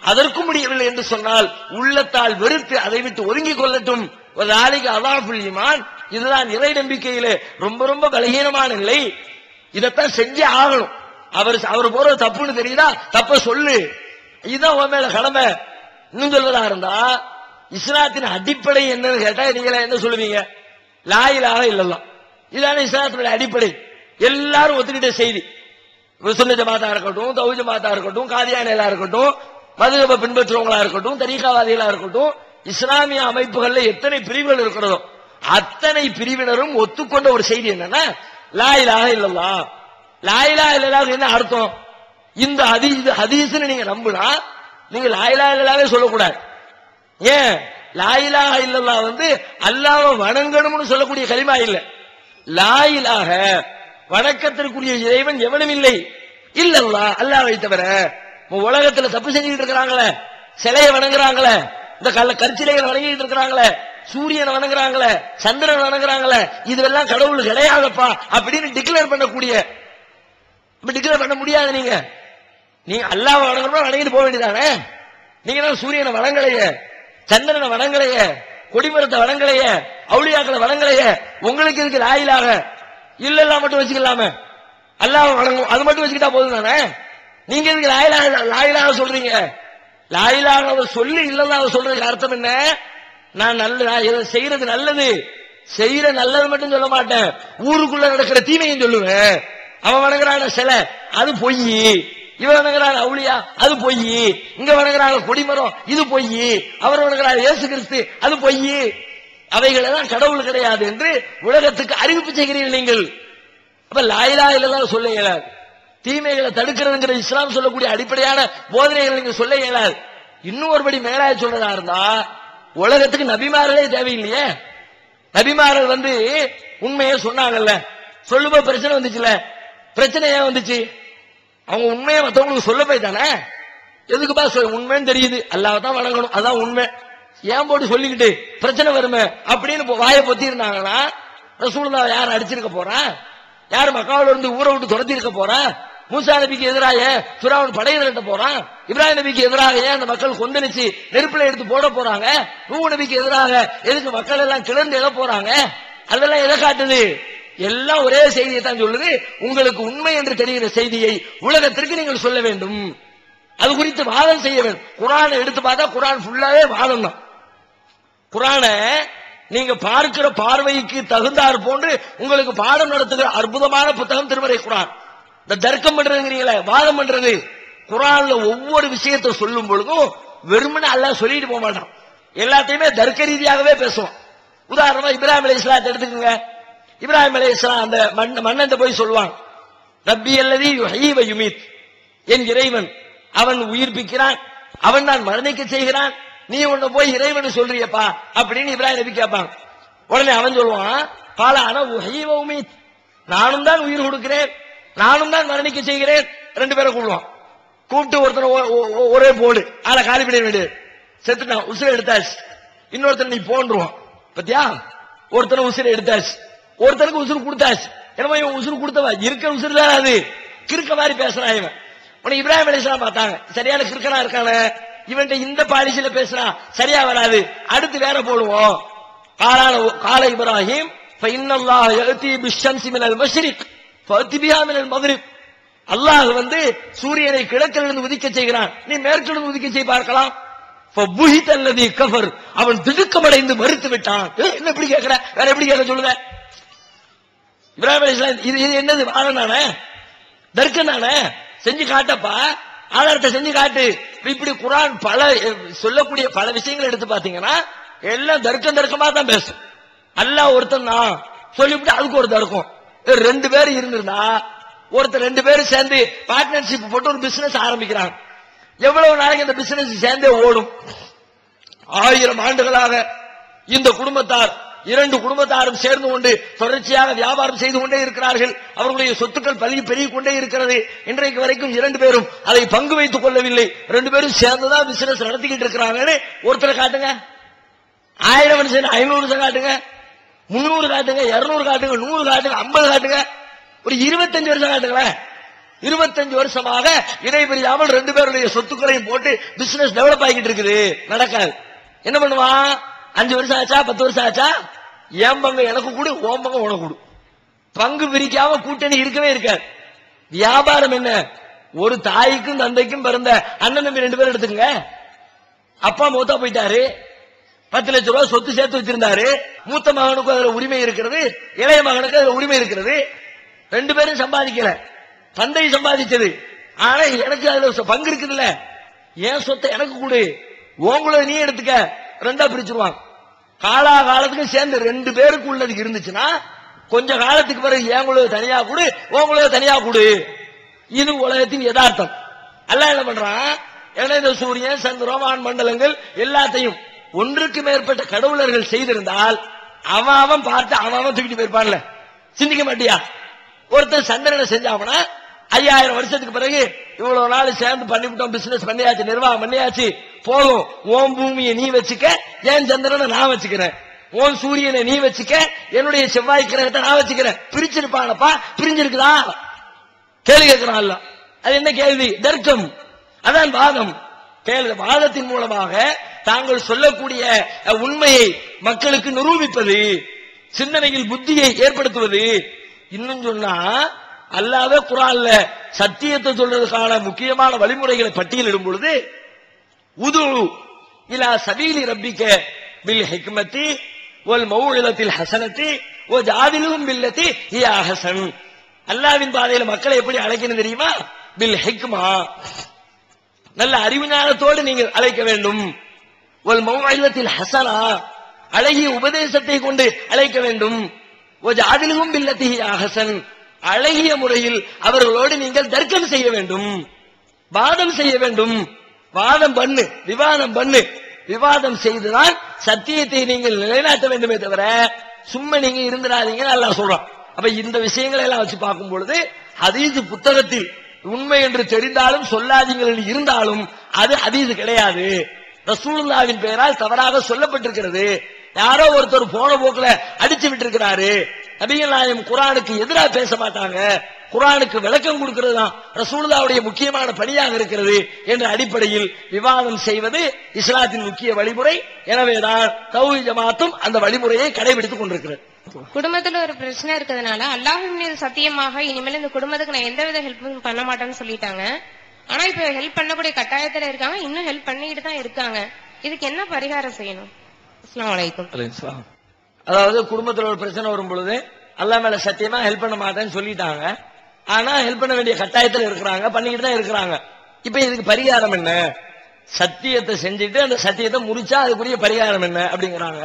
அதற்கும் முடியவில்லை என்று சொன்னால் உள்ளத்தால் வெறுத்து அதை விட்டு ஒதுங்கிக் கொள்ளட்டும். வதாலிக அதாஃபுல் ஈமான், இதுதான் இறை நம்பிக்கையிலே ரொம்ப ரொம்ப பலகீனமான நிலை. இதத்தான் செஞ்சே ஆகணும். அவர் போற தப்புன்னு தெரியுதா, தப்ப சொல்லு, இதுதான் உன் மேல கடமை. இன்னும் சொல்வதா இருந்தா இஸ்லாத்தின் அடிப்படை என்னன்னு கேட்டா நீங்க என்ன சொல்லுவீங்க? லா இலாஹ இல்லல்லாஹ், இதான இஸ்லாத்தினுடைய அடிப்படை. எல்லாரும் ஒத்துக்கிட்ட செய்தி. சுன்னத் ஜமாத்தா இருக்கட்டும், தௌஹீத் ஜமாத்தா இருக்கட்டும், காதியானிகளா இருக்கட்டும், மதுஹபை பின்பற்றுவங்களா இருக்கட்டும், தரீகாவாதிகளா இருக்கட்டும், இஸ்லாமிய அமைப்புகள்ல எத்தனை பிரிவுகள் இருக்கிறதோ அத்தனை பிரிவினரும் ஒத்துக்கொண்ட ஒரு செய்தி என்னன்னா லா இலாஹ இல்லல்லாஹ். லா இலாஹ இல்லல்லாஹ் என்ன அர்த்தம்? இந்த ஹதீஸ்னு நீங்க நம்புனா நீங்க லா இலாஹ இல்லல்லாஹ்வே சொல்லக்கூடாது. ஏன்? லா இலாஹ இல்லல்லாஹ் வந்து அல்லாஹ்வை வணங்கணும்னு சொல்லக்கூடிய கலிமா இல்ல. லா இலாஹ, வணக்கத்திற்குரிய இறைவன் எவனும் இல்லை, இல்லல்லாஹ், அல்லாஹ்வை தவிர. உலகத்துல தப்பு செஞ்சுக்கிட்டு இருக்கிறாங்களே, சிலையை வணங்குறாங்களே, இந்த கற்சிலைகளை வணங்கிட்டு இருக்கிறாங்களே, சூரியனை வணங்குறாங்களே, சந்திரனை வணங்குறாங்களே, இதுவெல்லாம் கடவுள் கிடையாதப்பா அப்படின்னு டிக்ளேர் பண்ணக்கூடிய, டிக்ளேர் பண்ண முடியாது. நீங்க அல்லாஹ்வை வணங்கணும்னா வணங்கிட்டு போக வேண்டியதானே. நீங்க தான் சூரியனை வணங்கலையே, சந்திரனை வணங்கலையே, கொடிமரத்தை வணங்கலையே, அவுலியாக்களை வணங்கலையே, உங்களுக்கு இருக்கு லா இலாஹ இல்லல்லாஹ் மட்டும் வச்சுக்கலாமே, அல்லாஹ் வணங்கும் அது மட்டும் வச்சுக்கிட்டா போதும் தானே. நீங்க எதுக்கு லா இலாஹ சொல்றீங்க? லா இலாஹ சொல்லி இல்லல்லாஹ் சொல்றதுக்கு அர்த்தம் என்ன? நான் செய்யறது நல்லது, செய்யற நல்லது மட்டும் சொல்ல மாட்டேன், ஊருக்குள்ள நடக்கிற தீமையும் சொல்லுவேன். அவன் வணங்குறான சிலை அது பொய், இவன் வணங்குறான் அவுளியா அது பொய், இங்க வணங்குறாங்க கொடிமரம் இது பொய், அவர் வணங்குறாரு இயேசு கிறிஸ்து அது பொய், அவைகளெல்லாம் கடவுள் கிடையாது என்று உலகத்துக்கு அறிவிப்பு செய்கிறீர்கள் நீங்கள். அப்ப லா இலாஹ இல்லல்லாஹ் சொல்ல இயலாது. தீமைகளை தடுக்கிறதுங்கிற இஸ்லாம் சொல்லக்கூடிய அடிப்படையான போதனைகளை நீங்க சொல்ல இயலாது. இன்னும் ஒருபடி மேலாய சொல்றதா இருந்தா உலகத்துக்கு நபிமார்களே தேவையில்லையே. நபிமார்கள் வந்து உண்மையை சொன்னாங்கல்ல, சொல்லுப பிரச்சனை வந்துச்சுல, பிரச்சனை ஏன் வந்துச்சு? அவங்க உண்மையை மற்றவங்களுக்கு சொல்ல போய் தானே. எதுக்குப்பா உண்மைன்னு தெரியுது, அல்லாஹ் தான் வணங்கணும், அதான் உண்மை, ஏன் போட்டு சொல்லிக்கிட்டு பிரச்சனை வருமே அப்படின்னு வாயை பொத்தி இருந்தாங்கன்னா ரசூலுல்லாஹ் யார் அடிச்சிருக்க போறா? யார் மக்காவுல இருந்து ஊரை விட்டு துரத்தி இருக்க போறா? மூசா நபிக்கு எதிராக ஃபிரௌன் படை திரட்ட போறான்? இப்ராஹிம் நபிக்கு எதிராக அந்த மக்கள் கொந்தளிச்சு நெருப்புல எடுத்து போட போறாங்க? நூஹ் நபிக்கு எதிராக எதுக்கு மக்கள் எல்லாம் கிளர்ந்து எழ போறாங்க? அதெல்லாம் எதை காட்டுது? எல்லாம் ஒரே செய்தியை தான் சொல்லுது. உங்களுக்கு உண்மை என்று தெரிகிற செய்தியை உலகத்திற்கு நீங்கள் சொல்ல வேண்டும், அது குறித்து வாதம் செய்ய வேண்டும். குர்ஆனை எடுத்து பார்த்தா குர்ஆன் ஃபுல்லாவே வாதம் தான். குர்ஆனை நீங்க பார்க்கிற பார்வைக்கு தகுந்தார் போன்று உங்களுக்கு பாடம் நடத்துகிற அற்புதமான புத்தகம் திருமறை குர்ஆன். இந்த தர்க்கம் பண்றதுங்கிறீங்களே, வாதம் பண்றது, குர்ஆன்ல ஒவ்வொரு விஷயத்தை சொல்லும் பொழுதும் வெறுமனே அல்லாஹ் சொல்லிட்டு போக மாட்டான், எல்லாத்தையுமே தர்க்க ரீதியாகவே பேசுவான். உதாரணமா இப்ராஹிம் அலைஹிஸ்ஸலாத்தை எடுத்துக்கோங்க. இப்ராஹிம் அலைஹிஸ்ஸலாம் அந்த மன்னன் போய் சொல்லுவாங்க, ரப்பி அல்லதி யுஹ்யி வ யுமீத், என் இறைவன் அவன் உயிர்ப்பிக்கிறான், அவன் தான் மரணிக்க செய்கிறான், நீ உன்னை போய் இறைவன் சொல்றியப்பா அப்படின்னு இப்ராஹிம் நபி கேட்பாங்க. உடனே அவன் சொல்லுவான், கால அன உஹ்யி வ உமீத், நானும் தான் உயிர் கொடுக்கிறேன், நானும் தான் மரணிக்க செய்கிறேன். ரெண்டு பேரை கூப்பிடுவான். கூப்பிட்டு ஒருத்தர் ஒரே போடு, ஆளை காலி பண்ண வேண்டியது, செத்துட்டான், உசுரை எடுத்தாச்சு. இன்னொருத்தர் நீ போன்றுவான், பத்தியா, ஒருத்தனை உசுரை எடுத்தாச்சு, ஒருத்தருக்கு உசுறு கொடுத்தாச்சு. என்னமோ இவன் உசுறு கொடுத்தவா, இருக்கிற உசுறு தான் அது, கிறுக்க மாதிரி பேசுறான் இவன். உனக்கு இப்ராஹிம் அலைஹிஸ்ஸலாம் பார்த்தாங்க, சரியான கிறுக்கனா இருக்கானே, இவன்ட்ட இந்த பாலிசியில பேசுறான், சரியா வராது, அடுத்து வேற போடுவோம். கால இப்ராஹிம் ஃபஇன்னல்லாஹ யஅதி பிஷ்ஷம்ஸி மினல் மஷ்ரிக் ஃபஅதி பிஹா மினல் மக்ரிப், அல்லாஹ் வந்து சூரியனை கிழக்கிலிருந்து உதிக்க செய்கிறான், நீ மேற்கிலிருந்து உதிக்க செய்ய பார்க்கலாம். ஃபபுஹித அல்லதி கஃபர், அவன் திடுக்கமடைந்து மறுத்து விட்டான். என்ன இப்படி கேட்கிற, வேற எப்படி கேட்க சொல்லுங்க. இப்ராஹிம் அலைஹிஸ்ஸலாம் இது என்னது, வாதம் தானே, தர்க்கம் தானே, செஞ்சு காட்டப்பா, ஆதாரத்தை செஞ்சு காட்டு. இப்படி குர்ஆன் பல சொல்லக்கூடிய பல விஷயங்கள் எடுத்து பாத்தீங்கன்னா எல்லாம் தர்க்கமா தான் பேசும். அல்லாஹ் ஒருத்தன் தான் சொல்லிவிட்டு அதுக்கு ஒரு தர்க்கம். ரெண்டு பேரும் இருந்திருந்தா, ஒருத்தர் ரெண்டு பேரும் சேர்ந்து பார்ட்னர்ஷிப் போட்டு ஒரு பிசினஸ் ஆரம்பிக்கிறாங்க. எவ்வளவு நாளைக்கு இந்த பிசினஸ் சேர்ந்தே ஓடும்? 1000 ஆண்டுகளாக இந்த குடும்பத்தார், இரண்டு குடும்பத்தாரும் சேர்ந்து கொண்டு தொடர்ச்சியாக வியாபாரம் செய்து கொண்டே இருக்கிறார்கள். அவர்களுடைய சொத்துக்கள் பெருகிக் கொண்டே இருக்கிறது. இன்றைக்கு வரைக்கும் இரண்டு பேரும் அதை பங்கு வைத்துக் கொள்ளவில்லை. ரெண்டு பேரும் சேர்ந்துதான் பிசினஸ் நடத்திக்கிட்டு இருக்கிறாங்கன்னு ஒருத்தரை காட்டுங்க. 1000 மனுஷன் 500 காட்டுங்க, 300 காட்டுங்க, 200 காட்டுங்க, 100 காட்டுங்க, 50 காட்டுங்க, ஒரு 25 வருஷம் காட்டுங்களேன். 25 வருஷமாக இடைபிரியாமல் ரெண்டு பேருடைய சொத்துக்களையும் போட்டு பிசினஸ் டெவலப் ஆகிட்டு இருக்குது. நடக்காது. என்ன பண்ணுவான்? 5 வருஷம் ஆச்சா, 10 வருஷம் ஆச்சா, என் பங்கு எனக்கு கொடு, ஓம் பங்கு உனக்கு கொடு. பங்கு பிரிக்காம கூட்டணி இருக்கவே இருக்காது. வியாபாரம் என்ன? ஒரு தாய்க்கும் தந்தைக்கும் பிறந்த அண்ணன் தம்பி ரெண்டு பேரும் எடுத்துக்கங்க. அப்பா மூத்தா போயிட்டாரு, 10 லட்சம் ரூபாய் சொத்து சேர்த்து வச்சிருந்தாரு. மூத்த மகனுக்கு அதுல உரிமை இருக்கிறது, இளைய மகனுக்கு அதுல உரிமை இருக்கிறது. ரெண்டு பேரும் சம்பாதிக்கல, தந்தை சம்பாதிச்சது. ஆனா எனக்கு அதுல பங்கு இருக்குதுல்ல, என் சொத்தை எனக்கு கொடு, உங்கள நீ எடுத்துக்க. ரெண்டா பிரிச்சிருவாங்க. காலாகாலத்துக்கு சேர்ந்து ரெண்டு பேருக்கு உள்ளது இருந்துச்சுன்னா கொஞ்ச காலத்துக்கு பிறகு ஏங்களோ தனியா கொடு, உங்களோ தனியா கொடு. இது உலகத்தின் யதார்த்தம். அல்லாஹ் என்ன பண்றான்? ஏன்னா இந்த சூரியன், சந்திரன், வான் மண்டலங்கள் எல்லாத்தையும் ஒன்றுக்கு மேற்பட்ட கடவுளர்கள் செய்திருந்தால் அவன் பார்த்து அவன் தூக்கிட்டு போயிருப்பான்ல. சிந்திக்க மாட்டியா? ஒருத்தர் சந்திரனை செஞ்சாங்கன்னா 5000 வருஷத்துக்கு பிறகு இவ்வளவு நாள் சேர்ந்து பண்ணிவிட்டோம், பிசினஸ் பண்ணியாச்சு, நிர்வாகம் பண்ணியாச்சு, போதும், ஓம் பூமியை நீ வச்சுக்க, ஏன் சந்திரனை நான் வச்சுக்கிறேன், ஓன் சூரியனை நீ வச்சுக்க, என்னுடைய செவ்வாய் கிரகத்தை நான் வச்சுக்கிறேன். பிரிச்சிருப்பானப்பா, பிரிஞ்சிருக்குதா? கேள்வி கேட்கிறான். அது என்ன கேள்வி? தர்க்கம். அதான் வாதம். வாதத்தின் மூலமாக தாங்கள் சொல்லக்கூடிய உண்மையை மக்களுக்கு நிரூபிப்பது, சிந்தனையில் புத்தியை ஏற்படுத்துவது. இன்னும் சொன்னா அல்லாஹ்வே குர்ஆன்ல சத்தியத்தை சொல்றதுக்கான முக்கியமான வழிமுறைகளை பட்டியலிடும் பொழுது உது இலா சபீலி ரப்பிக பில் ஹிக்மதி வல் மௌஇலத்தில் ஹஸனதி வஜாதிலுஹும் பில்லதி ஹிய அஹ்ஸன். அல்லாஹ்வின் பாதையில மக்களை எப்படி அழைக்கணும் தெரியுமா? பில் ஹிக்மா, நல்ல அறிவுஞானத்தோடு நீங்கள் அழைக்க வேண்டும். வல் மௌஇலத்தில் ஹஸனா, அழகிய உபதேசத்தை கொண்டு அழைக்க வேண்டும். வஜாதிலுஹும் பில்லதி ஹிய அஹ்ஸன், அழகிய முறையில் அவர்களோடு நீங்கள் தர்க்கம் செய்ய வேண்டும், வாதம் செய்ய வேண்டும். வாதம் பண்ணு, விவாதம் பண்ணு. விவாதம் செய்துதான் சத்தியத்தை நீங்கள் நிலைநாட்ட வேண்டுமே தவிர சும்மா நீங்க இருந்துடாதீங்க அல்லாஹ் சொல்றான். அப்ப இந்த விஷயங்களை எல்லாம் வச்சு பார்க்கும் பொழுது ஹதீஸ் புத்தகத்தில் உண்மை என்று தெரிந்தாலும் சொல்லாதீங்கள் என்று இருந்தாலும் அது ஹதீஸ் கிடையாது. ரசூலுல்லாஹ்வின் பெயரால் தவறாக சொல்லப்பட்டிருக்கிறது. யாரோ ஒருத்தர் போன போக்குல அடிச்சு விட்டு இருக்கிறாரு. நபிகள் நாயகம் குர்ஆனுக்கு எதிராக பேச மாட்டாங்க, குர்ஆனுக்கு விளக்கம் கொடுக்கிறது தான் ரசூலுல்லாஹ்வுடைய முக்கியமான பணியாக இருக்கிறது என்ற அடிப்படையில் விவாதம் செய்வது இஸ்லாத்தின் முக்கிய வழிமுறை. எனவேதான் தௌஹீத் ஜமாத்தும் அந்த வழிமுறையை கடைபிடித்துக் கொண்டிருக்கிறது. குடும்பத்துல ஒரு பிரச்சனை இருக்கிறதுனால அல்லாஹ்வின் மீது சத்தியமாக இனிமேல் இந்த குடும்பத்துக்கு நான் எந்தவித ஹெல்ப்பும் பண்ண மாட்டேன்னு சொல்லிட்டாங்க. ஆனா இப்ப ஹெல்ப் பண்ணக்கூடிய கட்டாயத்துல இருக்காங்க, இன்னும் ஹெல்ப் பண்ணிக்கிட்டு தான் இருக்காங்க. இதுக்கு என்ன பரிகாரம் செய்யணும்? அஸ்ஸலாமு அலைக்கும். அதாவது குடும்பத்துல ஒரு பிரச்சனை வரும் பொழுது அல்லாஹ் மேல சத்தியமா ஹெல்ப் பண்ண மாட்டேன்னு சொல்லிட்டாங்க. ஆனா ஹெல்ப் பண்ண வேண்டிய கட்டாயத்தில் இருக்கிறாங்க, பண்ணிக்கிட்டு தான் இருக்கிறாங்க. இப்ப இதுக்கு பரிகாரம் என்ன? சத்தியத்தை செஞ்சுட்டு அந்த சத்தியத்தை முறிச்சா அதுக்குரிய பரிகாரம் என்ன அப்படிங்கிறாங்க.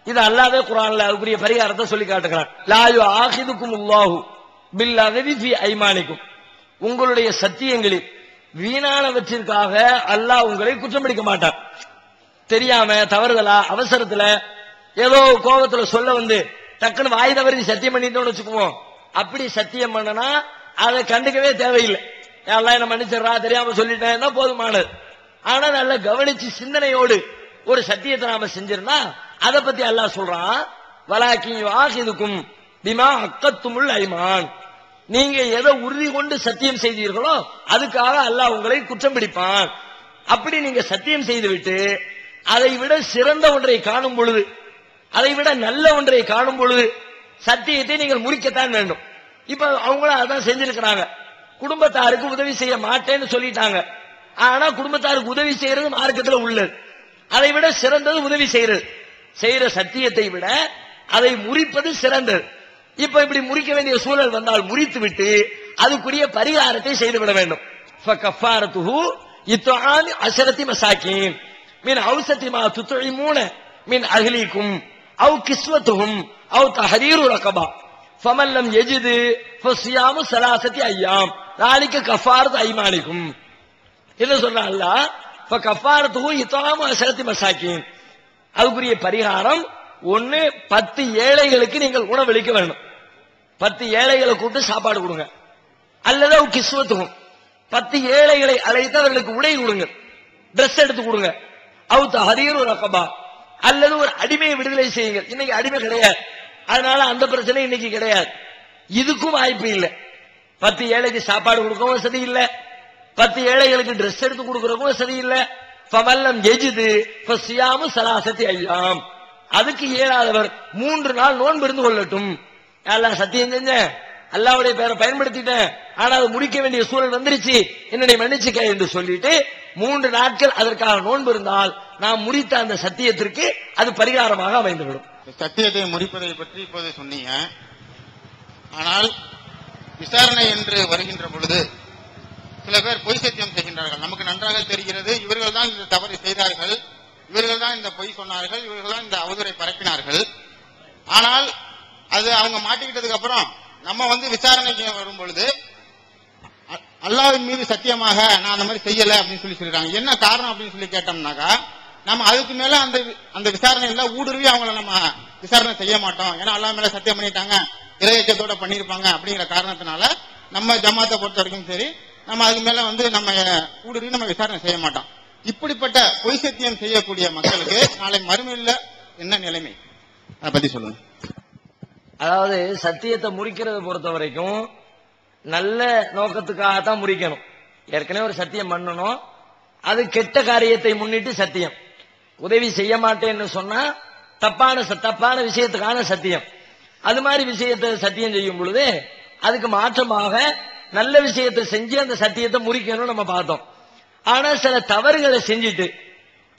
இது அல்லாஹ்வே குர்ஆன்ல அதுக்குரிய பரிகாரத்தை சொல்லி காட்டுகிறான். லா யுஆஹிதுகுமுல்லாஹு பில்லகவி ஃபீ ஐமானிக்கும். உங்களுடைய சத்தியங்களில் வீணானவற்றிற்காக அல்லாஹ் உங்களை குற்றம் பிடிக்க மாட்டார். தெரியாம தவறுதலா அவசரத்துல ஏதோ கோபத்துல சொல்ல வந்து டக்குன்னு வாய் தவறி சத்தியம் பண்ணிட்டோம்னு வச்சுக்குவோம். அப்படி சத்தியம் பண்ணனா அதை கண்டுக்கவே தேவையில்லை. எல்லாம் என்ன மன்னிச்சிடறா, தெரியாம சொல்லிட்டேன் போதுமானது. ஆனா நல்ல கவனிச்சு சிந்தனையோடு ஒரு சத்தியத்தை நாம செஞ்சிருந்தா அதை பத்தி அல்லாஹ் சொல்றான். வலாக்கி யுஆஹிதுகும் பிமா அக்கத்துமுல் ஐமான். நீங்க எதை உறுதி கொண்டு சத்தியம் செய்தீர்களோ அதுக்காக அல்லாஹ் உங்களை குற்றம் பிடிப்பான். அப்படி நீங்க சத்தியம் செய்துவிட்டு அதை விட சிறந்த ஒன்றை காணும் பொழுது, அதை விட நல்ல ஒன்றை காணும் பொழுது சத்தியத்தை நீங்கள் முறிக்கத்தான் வேண்டும். இப்ப அவங்களும் அதான் செஞ்சிருக்கிறாங்க. குடும்பத்தாருக்கு உதவி செய்ய மாட்டேன்னு சொல்லிட்டாங்க. ஆனா குடும்பத்தாருக்கு உதவி செய்யறது மார்க்கத்தில் உள்ளது. அதை விட சிறந்தது உதவி செய்யறது. செய்யற சத்தியத்தை விட அதை முறிப்பது சிறந்தது. இப்ப இப்படி முறிக்க வேண்டிய சூழல் வந்தால் முறித்து விட்டு அதுக்குரிய பரிகாரத்தை செய்துவிட வேண்டும். ஃபகஃபாரத்துஹு இத்ஆமு அஷரத்தி மசாகின் மின் அவ்சத்தி மா துத்இமூன மின் அஹ்லிக்கும் அவ் கிஸ்வத்துஹும் அவ் தஹரீரு ரகபா ஃபமன் லம் யஜித் ஃபஸியாமு ஸலாஸத்தி அய்யாம் ذلك கஃபாரத்து ஐமானிக்கும். என்ன சொல்றான் அல்லாஹ்? ஃபகஃபாரத்துஹு இத்ஆமு அஷரத்தி மசாகின். அதுக்குரிய பரிகாரம் ஒன்னு, 10 ஏழைகளுக்கு நீங்கள் உணவளிக்க வேண்டும். 10 ஏழைகளை கூப்பிட்டு சாப்பாடு கொடுங்க. அல்லது கிஸ்வத்துக்கும் 10 ஏழைகளை அழைத்து அவர்களுக்கு உடை கொடுங்க, டிரெஸ் எடுத்து கொடுங்க. அவுத்த ஹரீரு ரகபா, அல்லது ஒரு அடிமையை விடுதலை செய்யுங்க. இன்னைக்கு அடிமை கிடையாது, அதனால அந்த பிரச்சனை இன்னைக்கு கிடையாது. இதுக்கும் வாய்ப்பு இல்லை. 10 ஏழைக்கு சாப்பாடு கொடுக்கவும் வசதி இல்லை, 10 ஏழைகளுக்கு டிரெஸ் எடுத்து கொடுக்கறதுக்கும் வசதி இல்லை. ஃபமல்லம் யஜித் ஃபஸியாமு ஸலாஸத்தி அய்யாம். அதுக்கு இயலாதவர் 3 நாள் நோன்பு இருந்து கொள்ளட்டும். அல்லாஹ் சத்தியம் செஞ்சேன், அல்லாஹ்வுடைய பேரை பயன்படுத்திட்டேன், ஆனா அது முடிக்க வேண்டிய சூழல் வந்துருச்சு, என்னை மன்னிச்சுக்க என்று சொல்லிட்டு 3 நாட்கள் அதற்காக நோன்பு இருந்தால் நாம் முறித்த அந்த சத்தியத்திற்கு அது பரிகாரமாக அமைந்துவிடும். சத்தியத்தை முறிப்பதை பற்றி இப்போது சொன்னீங்க. ஆனால் விசாரணை என்று வருகின்ற பொழுது சில பேர் பொய் சத்தியம் செய்கின்றார்கள். நமக்கு நன்றாக தெரிகிறது இவர்கள் தான் இந்த தவறு செய்தார்கள், இவர்கள் தான் இந்த பொய் சொன்னார்கள், இவர்கள் தான் இந்த அவதூறை பரப்பினார்கள். ஆனால் அது அவங்க மாட்டிக்கிட்டதுக்கு அப்புறம் நம்ம விசாரணைக்கு வரும் பொழுது அல்லாஹ்வின் மீது சத்தியமாக நான் அந்த மாதிரி செய்யல அப்படின்னு சொல்லிடுறாங்க. என்ன காரணம் அப்படின்னு சொல்லி கேட்டோம்னாக்கா, நம்ம அதுக்கு மேல அந்த விசாரணையில ஊடுருவி அவங்கள நம்ம விசாரணை செய்ய மாட்டோம். ஏன்னா அல்லாஹ் மேல சத்தியம் பண்ணிட்டாங்க, இறையச்சத்தோட பண்ணிருப்பாங்க அப்படிங்கிற காரணத்தினால நம்ம ஜமாத்தை பொறுத்த வரைக்கும் சரி, நம்ம அதுக்கு மேல நம்ம ஊடுருவி நம்ம விசாரணை செய்ய மாட்டோம். இப்படிப்பட்ட பொய் சத்தியம் செய்யக்கூடிய மக்களுக்கு நாளை மறுமையில என்ன நிலைமை, அதை பத்தி சொல்லுங்க. அதாவது சத்தியத்தை முறிக்கிறத பொறுத்த வரைக்கும் நல்ல நோக்கத்துக்காகத்தான் முறிக்கணும். ஏற்கனவே ஒரு சத்தியம் பண்ணணும், அது கெட்ட காரியத்தை முன்னிட்டு சத்தியம். உதவி செய்ய மாட்டேன்னு சொன்னா தப்பான விஷயத்துக்கான சத்தியம். அது மாதிரி விஷயத்தை சத்தியம் செய்யும் பொழுது அதுக்கு மாற்றமாக நல்ல விஷயத்தை செஞ்சு அந்த சத்தியத்தை முறிக்கணும் நம்ம பார்த்தோம். ஆனா சில தவறுகளை செஞ்சுட்டு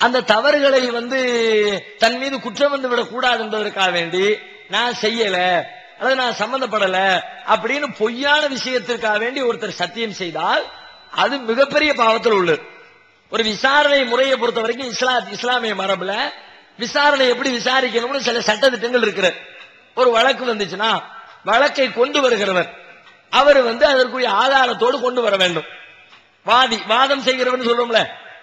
அந்த தவறுகளை தன் மீது குற்றம் வந்து விடக் கூடாது என்பதற்காக வேண்டி நான் செய்யல அல்லது நான் சம்பந்தப்படல அப்படின்னு பொய்யான விஷயத்திற்காக வேண்டி ஒருத்தர் சத்தியம் செய்தால் அது மிகப்பெரிய பாவத்தில் உள்ளது. ஒரு விசாரணை முறையை பொறுத்த வரைக்கும் இஸ்லாமிய மரபுல விசாரணை எப்படி விசாரிக்கணும்னு சில சட்டத்திட்டங்கள் இருக்கிறது. ஒரு வழக்கு வந்துச்சுன்னா வழக்கை கொண்டு வருகிறவர் அவர் அதற்குரிய ஆதாரத்தோடு கொண்டு வர வேண்டும். வாதம் செய்கிறவர் சொல்றோம்ல,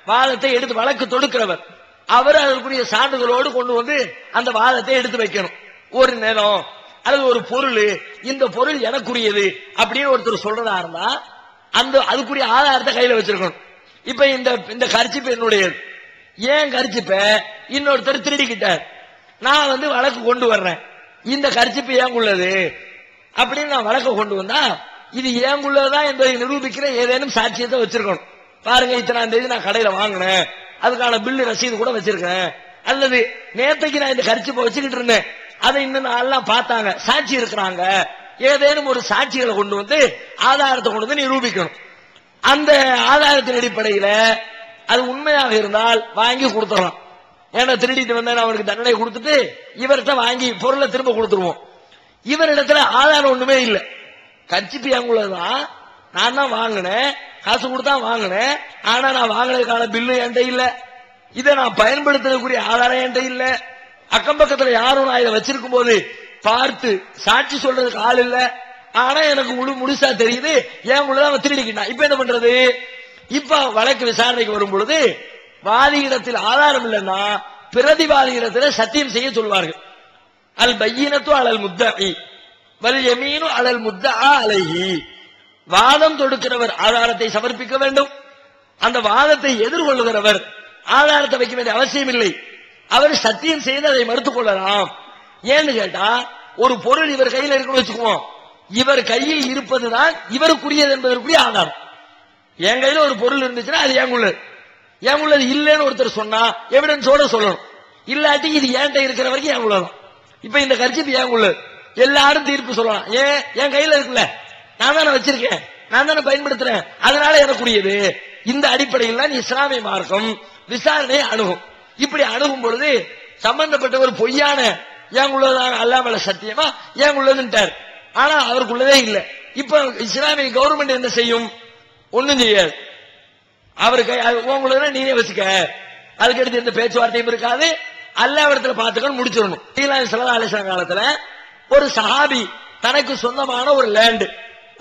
வாதத்தை எடுத்து வழக்கு தொடுக்கிறவர் அவர் அதற்குரிய சான்றுகளோடு கொண்டு அந்த வாதத்தை எடுத்து வைக்கணும். ஒரு நிலம் அல்லது ஒரு பொருள், இந்த பொருள் எனக்குரியது அப்படின்னு ஒருத்தர் சொல்றதா இருந்தா அதுக்குரிய ஆதாரத்தை கையில வச்சிருக்கணும். இப்ப இந்த கர்ச்சிப்பு என்னுடையது, ஏன் கர்ச்சிப்ப இன்னொருத்தர் திருடிக்கிட்டார், நான் வழக்கு கொண்டு வர்றேன், இந்த கர்ச்சிப்பு ஏங்குள்ளது அப்படின்னு நான் வழக்க கொண்டு வந்தா இது ஏங்குள்ளதுதான் என்பதை நிரூபிக்கிற ஏதேனும் சாட்சியத்தை வச்சிருக்கணும். பாருங்க, இத்தனாம் தேதி நான் கடையில வாங்கினேன், அதுக்கான பில்லு ரசீது கூட வச்சிருக்கேன், அல்லது நேத்தைக்கு நான் இந்த கர்ச்சிப்பை வச்சுக்கிட்டு இருந்தேன், அதை இன்னும் எல்லாம் பார்த்தாங்க, சாட்சி இருக்கிறாங்க, ஏதேனும் ஒரு சாட்சிகளை கொண்டு ஆதாரத்தை கொண்டு நிரூபிக்கணும். அந்த ஆதாரத்தின் அடிப்படையில அது உண்மையாக இருந்தால் வாங்கி கொடுத்துடலாம். ஏன்னா திருடிட்டு வந்தா அவனுக்கு தண்டனை கொடுத்துட்டு இவர்கிட்ட வாங்கி பொருளை திரும்ப கொடுத்துருவோம். இவரிடத்துல ஆதாரம் ஒண்ணுமே இல்லை. கர்ச்சிப்பு எங்குள்ளதான், நான் தான் வாங்கினேன், காசு கொடுத்தா வாங்கினேன், ஆனா நான் வாங்கினதுக்கான பில்லு என்கிட்ட இல்ல, இதை நான் பயன்படுத்தக்கூடிய ஆதாரம் என்கிட்ட இல்ல, அக்கம் பக்கத்துல யாரும் நான் இதை வச்சிருக்கும் போது பார்த்து சாட்சி சொல்றதுக்கு ஆள் இல்ல, ஆனா எனக்கு முழுசா தெரியுது ஏன் உள்ளதான் திருடிக்கிட்டான். இப்ப என்ன பண்றது? இப்ப வழக்கு விசாரணைக்கு வரும் பொழுது வாதியிடத்தில் ஆதாரம் இல்லைன்னா பிரதிவாதியிடத்தில் சத்தியம் செய்ய சொல்வார்கள். அல் பையினத்து அலல் முத்தஇ வல் யமீனு அலல் முத்தஆ அலைஹி. வாதம் தொடுக்கிறவர் ஆதாரத்தை சமர்ப்பிக்க வேண்டும். அந்த வாதத்தை எதிர்கொள்கிறவர் ஆதாரத்தை வைக்க வேண்டிய அவசியம் இல்லை. அவர் சத்தியம் செய்து அதை மறுத்துக் கொள்ளலாம். ஏன்னு கேட்டா, ஒரு பொருள் இவர் கையில் இருக்குன்னு வச்சுக்குவோம், இவர் கையில் இருப்பதுதான் இவருக்குரியது என்பதற்குரிய ஆதாரம். என் கையில ஒரு பொருள் இருந்துச்சுன்னா அது ஏன் உள்ளது இல்லைன்னு ஒருத்தர் சொன்னா எவிடன்ஸோட சொல்லணும். இல்லாட்டி இது ஏன்ட்ட இருக்கிற வரைக்கும் ஏன் உள்ளதான். இப்ப இந்த கர்ச்சிப்பு ஏன் உள்ளது, எல்லாரும் தீர்ப்பு சொல்லலாம். ஏன் என் கையில இருக்குல்ல, நான் தானே வச்சிருக்கேன், நான் தானே பயன்படுத்துறேன், அதனால எனக்குரியது. இந்த அடிப்படையில் இஸ்லாமிய மார்க்கம் விசாரணை அணுகும். இப்படி அணுகும் பொழுது சம்பந்தப்பட்டவர் பொய்யான ஏன் உள்ளதான் அல்லாமல சத்தியமா ஏன் உள்ளதுன்ட்டார், ஆனா அவருக்குள்ளதே இல்லை. இப்ப இஸ்லாமிய கவர்மெண்ட் என்ன செய்யும்? ஒண்ணும் செய்யாது. அவருக்கு உங்களதான் நீனே வச்சுக்க, அதுக்கு எடுத்து எந்த பேச்சுவார்த்தையும் இருக்காது, அல்லாவிடத்துல பார்த்துக்கணும், முடிச்சிடணும். ஸல்லல்லாஹு அலைஹி வஸல்லம் காலத்துல ஒரு சஹாபி தனக்கு சொந்தமான ஒரு லேண்ட்,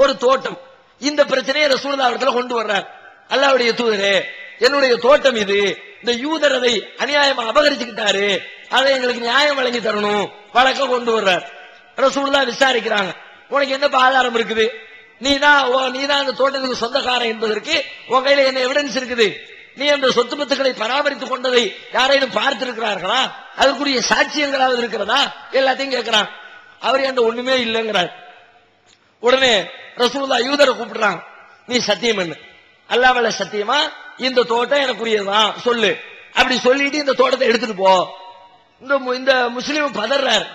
ஒரு தோட்டம், இந்த பிரச்சனையை ரசூலுல்லாஹ் இடத்துல கொண்டு வர்றார். அல்லாஹ்வுடைய தூதரே, என்னுடைய தோட்டம் இது, இந்த யூதர் அதை அநியாயமா அபகரிச்சுக்கிட்டாரு, அதை எங்களுக்கு நியாயம் வழங்கி தரணும், வழக்க கொண்டு வர்றார். ரசூலுல்லாஹ் விசாரிக்கிறாங்க, உனக்கு என்ன ஆதாரம் இருக்குது? நீதான் அந்த தோட்டத்துக்கு சொந்தக்காரன் என்பதற்கு உன் கையில என்ன எவிடன்ஸ் இருக்குது? நீ அந்த சொத்து பத்துக்களை பராமரித்துக் கொண்டதை யாரையும் பார்த்திருக்கிறார்களா? அதற்குரிய சாட்சியங்களாவது இருக்கிறதா? எல்லாத்தையும் கேட்கிறான். அவர் என்ற ஒண்ணுமே இல்லைங்கிறார். உடனே ரசூலுல்லாஹ் யூதரை கூப்பிடுறாங்க, நீ சத்தியம் என்ன, அல்லாஹ்வுல சத்தியமா இந்த தோட்டம் எனக்குரியதுதான் சொல்லு. அப்படி சொல்லிட்டு இந்த தோட்டத்தை எடுத்துட்டு போ. இந்த முஸ்லீம் பதறார்.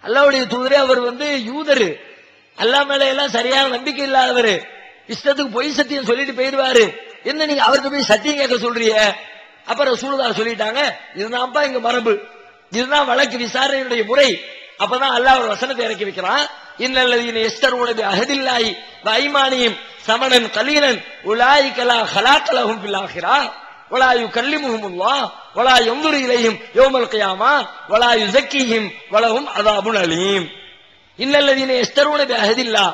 அல்லாஹ்வுடைய தூதரே, அவர் யூதரு, அல்லாஹ் மேல எல்லாம் சரியான நம்பிக்கை இல்லாதவரு, இஷ்டத்துக்கு பொய் சத்தியம் சொல்லிட்டு போயிடுவாரு, என்ன நீங்க அவருக்கு போய் சத்தியம் கேட்க சொல்றீங்க? அப்ப ரசூலுல்லாஹ் சொல்லிட்டாங்க, இதுதான்ப்பா இங்க மரபு, இதுதான் வழக்கு விசாரணையுடைய முறை. அப்பதான் அல்லாஹ் ஒரு வசனத்தை இறக்கி வைக்கிறான், இன்னல்லதீன யஸ்தரூன பிஅஹதில்லாஹி வஐமானிஹிம் ஸமனன் கலீலன் உலாயிக லா ஹலாக லஹும் ஃபில் ஆখিরা வலா யுகல்லிமுஹுமுல்லாஹ் வலா யன்துரு இலைஹிம் யௌமல் கியாமா வலா யுஸக்கீஹிம் வலஹும் அஸாபுன் அலீம். இன்னல்லதீன யஸ்தரூன பிஅஹதில்லாஹ்,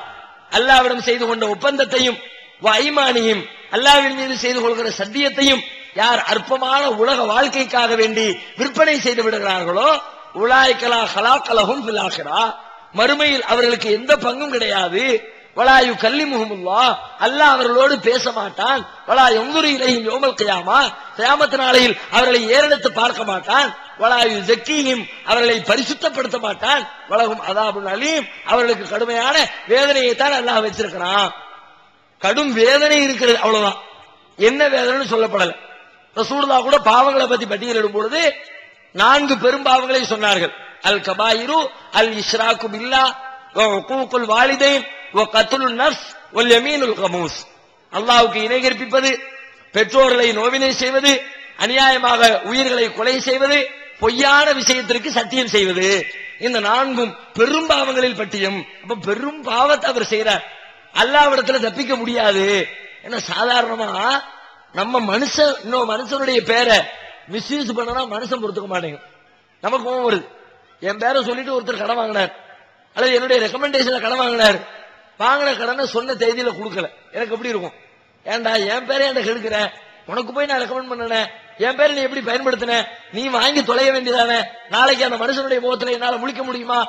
அல்லாஹ்விடம் செய்து கொண்ட ஒப்பந்தத்தையும், வஐமானிஹிம் அல்லாஹ்வின் மீது செய்து கொள்கிற சத்தியத்தையும் யார் அற்பமான உலக வாழ்க்கைக்காக வேண்டி விற்பனை செய்து விடுகிறார்களோ, உலாயிக லா ஹலாக லஹும் ஃபில் ஆখিরা, மறுமையில் அவர்களுக்கு எந்த பங்கும் கிடையாது. வலா யுகல்லிமுஹுமுல்லாஹ், அல்லாஹ் அவர்களோடு பேச மாட்டான். வலா யன்துரு இலைஹிம் யௌமல் கியாமா, கியாமத் நாளையில் அவர்களை ஏறெடுத்து பார்க்க மாட்டான். வலா யுஸக்கீஹிம், அவர்களை பரிசுத்தப்படுத்த மாட்டான். வலஹும் அஸாபுன் அலீம், அவர்களுக்கு கடுமையான வேதனையை தான் அல்லாஹ் வச்சிருக்கிறான். கடும் வேதனை இருக்கிறது, அவ்வளவுதான். என்ன வேதனைன்னு சொல்லப்படல. ரசூலுல்லாஹ் கூட பாவங்களை பத்தி பட்டியலிடும் பொழுது 4 பெரும் பாவங்களை சொன்னார்கள். அல் கபாயிரு அல் இஷ்ராக்கு பில்லாஹ் வ உகூகுல் வாலிதைன் வ கத்லுன் நஃப்ஸ் வல் யமீனுல் கமூஸ். அல்லாஹ்வுக்கு இணை கற்பிப்பது, பெற்றோர்களை நோவினை செய்வது, அநியாயமாக உயிர்களை கொலை செய்வது, பொய்யான விஷயத்திற்கு சத்தியம் செய்வது, இந்த 4 பெரும் பாவங்களில் பட்டியும். அப்ப பெரும் பாவத்தை அவர் செய்யறார், அல்லாஹ்விடத்துல தப்பிக்க முடியாது. என்ன சாதாரணமா நம்ம இன்னொரு மனுஷனுடைய பேரை மிஸ்யூஸ் பண்ணனா மனுஷன் பொறுத்துக்க மாட்டேங்க. நமக்கு கோவம் வருது. என் பேரை சொல்லிட்டு ஒருத்தர் கடன் வாங்கினார், அல்லது என்னுடைய ரெக்கமெண்டேஷன்ல கடன் வாங்கினார், வாங்கின கடனை சொன்ன தேதியில கொடுக்கல, எனக்கு எப்படி இருக்கும்? ஏன்டா என் பேரை என்ன கெடுக்கிற, உனக்கு போய் நான் ரெக்கமெண்ட் பண்ணனேன், என் பேரை நீ எப்படி பயன்படுத்தின, நீ வாங்கி தொலைய வேண்டியதானே, நாளைக்கு அந்த மனுஷனுடைய முகத்துல என்னால முழிக்க முடியுமா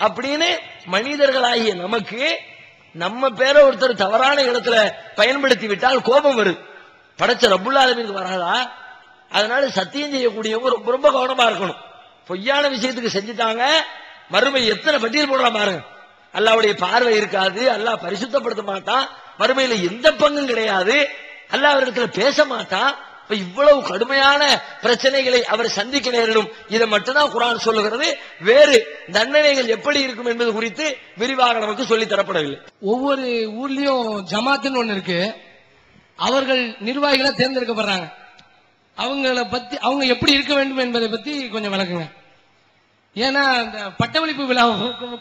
அப்படின்னு மனிதர்களாகிய நமக்கு நம்ம பேரை ஒருத்தர் தவறான இடத்துல பயன்படுத்தி விட்டால் கோபம் வருது. படைச்ச ரப்புல் ஆலமீனுக்கு வராதா? அதனால சத்தியம் செய்யக்கூடியவங்க ரொம்ப ரொம்ப கவனமா இருக்கணும். பொய்யான விஷயத்துக்கு செஞ்சுட்டாங்க, மறுமை எத்தனை பட்டியல் போடுறா பாருங்க. அல்லாஹ்வுடைய பார்வை இருக்காது, அல்லாஹ் பரிசுத்தப்படுத்த மாட்டான், மறுமையில எந்த பங்கும் கிடையாது, அல்லாஹ் அவரிடத்துல பேச மாட்டான். இவ்வளவு கடுமையான பிரச்சனைகளை அவர் சந்திக்க நேரிடும். இதை மட்டும்தான் குர்ஆன் சொல்லுகிறது. வேறு தண்டனைகள் எப்படி இருக்கும் என்பது குறித்து விரிவாக நமக்கு சொல்லி தரப்படவில்லை. ஒவ்வொரு ஊர்லயும் ஜமாத்துன்னு ஒண்ணு இருக்கு, அவர்கள் நிர்வாகிகளா தேர்ந்தெடுக்கப்படுறாங்க. அவங்கள பத்தி அவங்க எப்படி இருக்க வேண்டும் என்பதை பத்தி கொஞ்சம் விளக்குங்க. ஏன்னா இந்த பட்டமளிப்பு விழா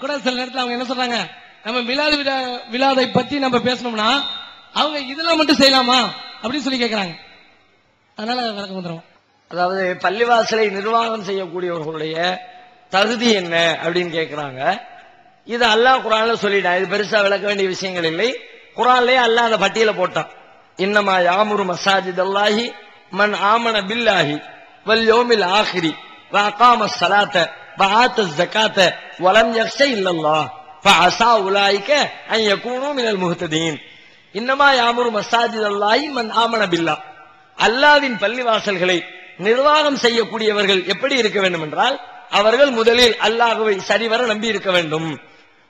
கூட சில நேரத்தில் அவங்க என்ன சொல்றாங்க, நம்ம விழாதை பத்தி நம்ம பேசணும்னா அவங்க இதெல்லாம் மட்டும் செய்யலாமா அப்படின்னு சொல்லி கேட்கறாங்க. அதனால விளக்கம் வந்துடும். அதாவது பள்ளிவாசலை நிர்வாகம் செய்யக்கூடியவர்களுடைய தகுதி என்ன அப்படின்னு கேட்கிறாங்க. இது அல்லாஹ் குர்ஆன்ல சொல்லிட்டான். இது பெருசா விளக்க வேண்டிய விஷயங்கள் இல்லை. குர்ஆன்லயே அல்லாஹ் அந்த பட்டியலை போட்டான். இன்னமா யாமுரு மசாஜிதல்லாஹி மன் ஆமன பில்லாஹி வல் யௌமில் ஆகிரி வ அகாமஸ் ஸலாத்த வ ஆத்தஸ் ஸகாத்த வ லம் யக்ஷ இல்லல்லாஹ் ஃபஅஸா உலாயிக அன் யகூனு மினல் முஹ்ததீன். இன்னமா யாமுரு மசாஜிதல்லாஹி மன் ஆமன பில்லாஹ். அல்லாஹ்வின் பள்ளிவாசல்களை நிர்வாகம் செய்யக்கூடியவர்கள் எப்படி இருக்க வேண்டும் என்றால், அவர்கள் முதலில் அல்லாஹ்வை சரிவர நம்பி இருக்க வேண்டும்.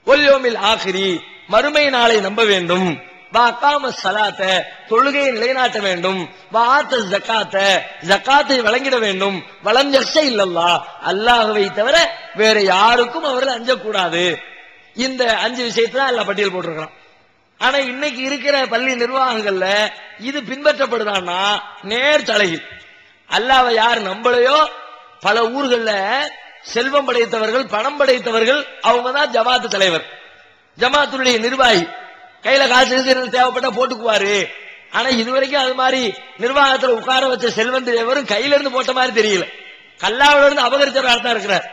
வல் யௌமில் ஆகிரி, மறுமை நாளை நம்ப வேண்டும். வஅகாமஸ் ஸலாத்த, தொழுகையை நிலைநாட்ட வேண்டும். வஆத்தஸ் ஸகாத்த, ஜகாத்தை வழங்கிட வேண்டும். வலம் யக்ஷ இல்லல்லாஹ், அல்லாஹ்வை தவிர வேற யாருக்கும் அவர்கள் அஞ்சக்கூடாது. இந்த 5 விஷயத்தை அல்லாஹ் பட்டியல் போட்டிருக்கிறான். ஆனா இன்னைக்கு இருக்கிற பள்ளி நிர்வாகங்கள்ல இது பின்பற்றப்படுதான்னா நேர் தலையில். அல்லாஹ்வை யார் நம்பலையோ, பல ஊர்கள்ல செல்வம் படைத்தவர்கள், பணம் படைத்தவர்கள், அவங்க தான் ஜமாத்து தலைவர், ஜமாத்துடைய நிர்வாகி. கையில காசு தேவைப்பட்ட போட்டுக்குவாரு. ஆனா இதுவரைக்கும் அது மாதிரி நிர்வாகத்துல உட்கார வச்ச செல்வந்தேவரும் கையில இருந்து போட்ட மாதிரி தெரியல. கல்லாவில இருந்து அபகரிச்சவராக தான் இருக்கிறார்.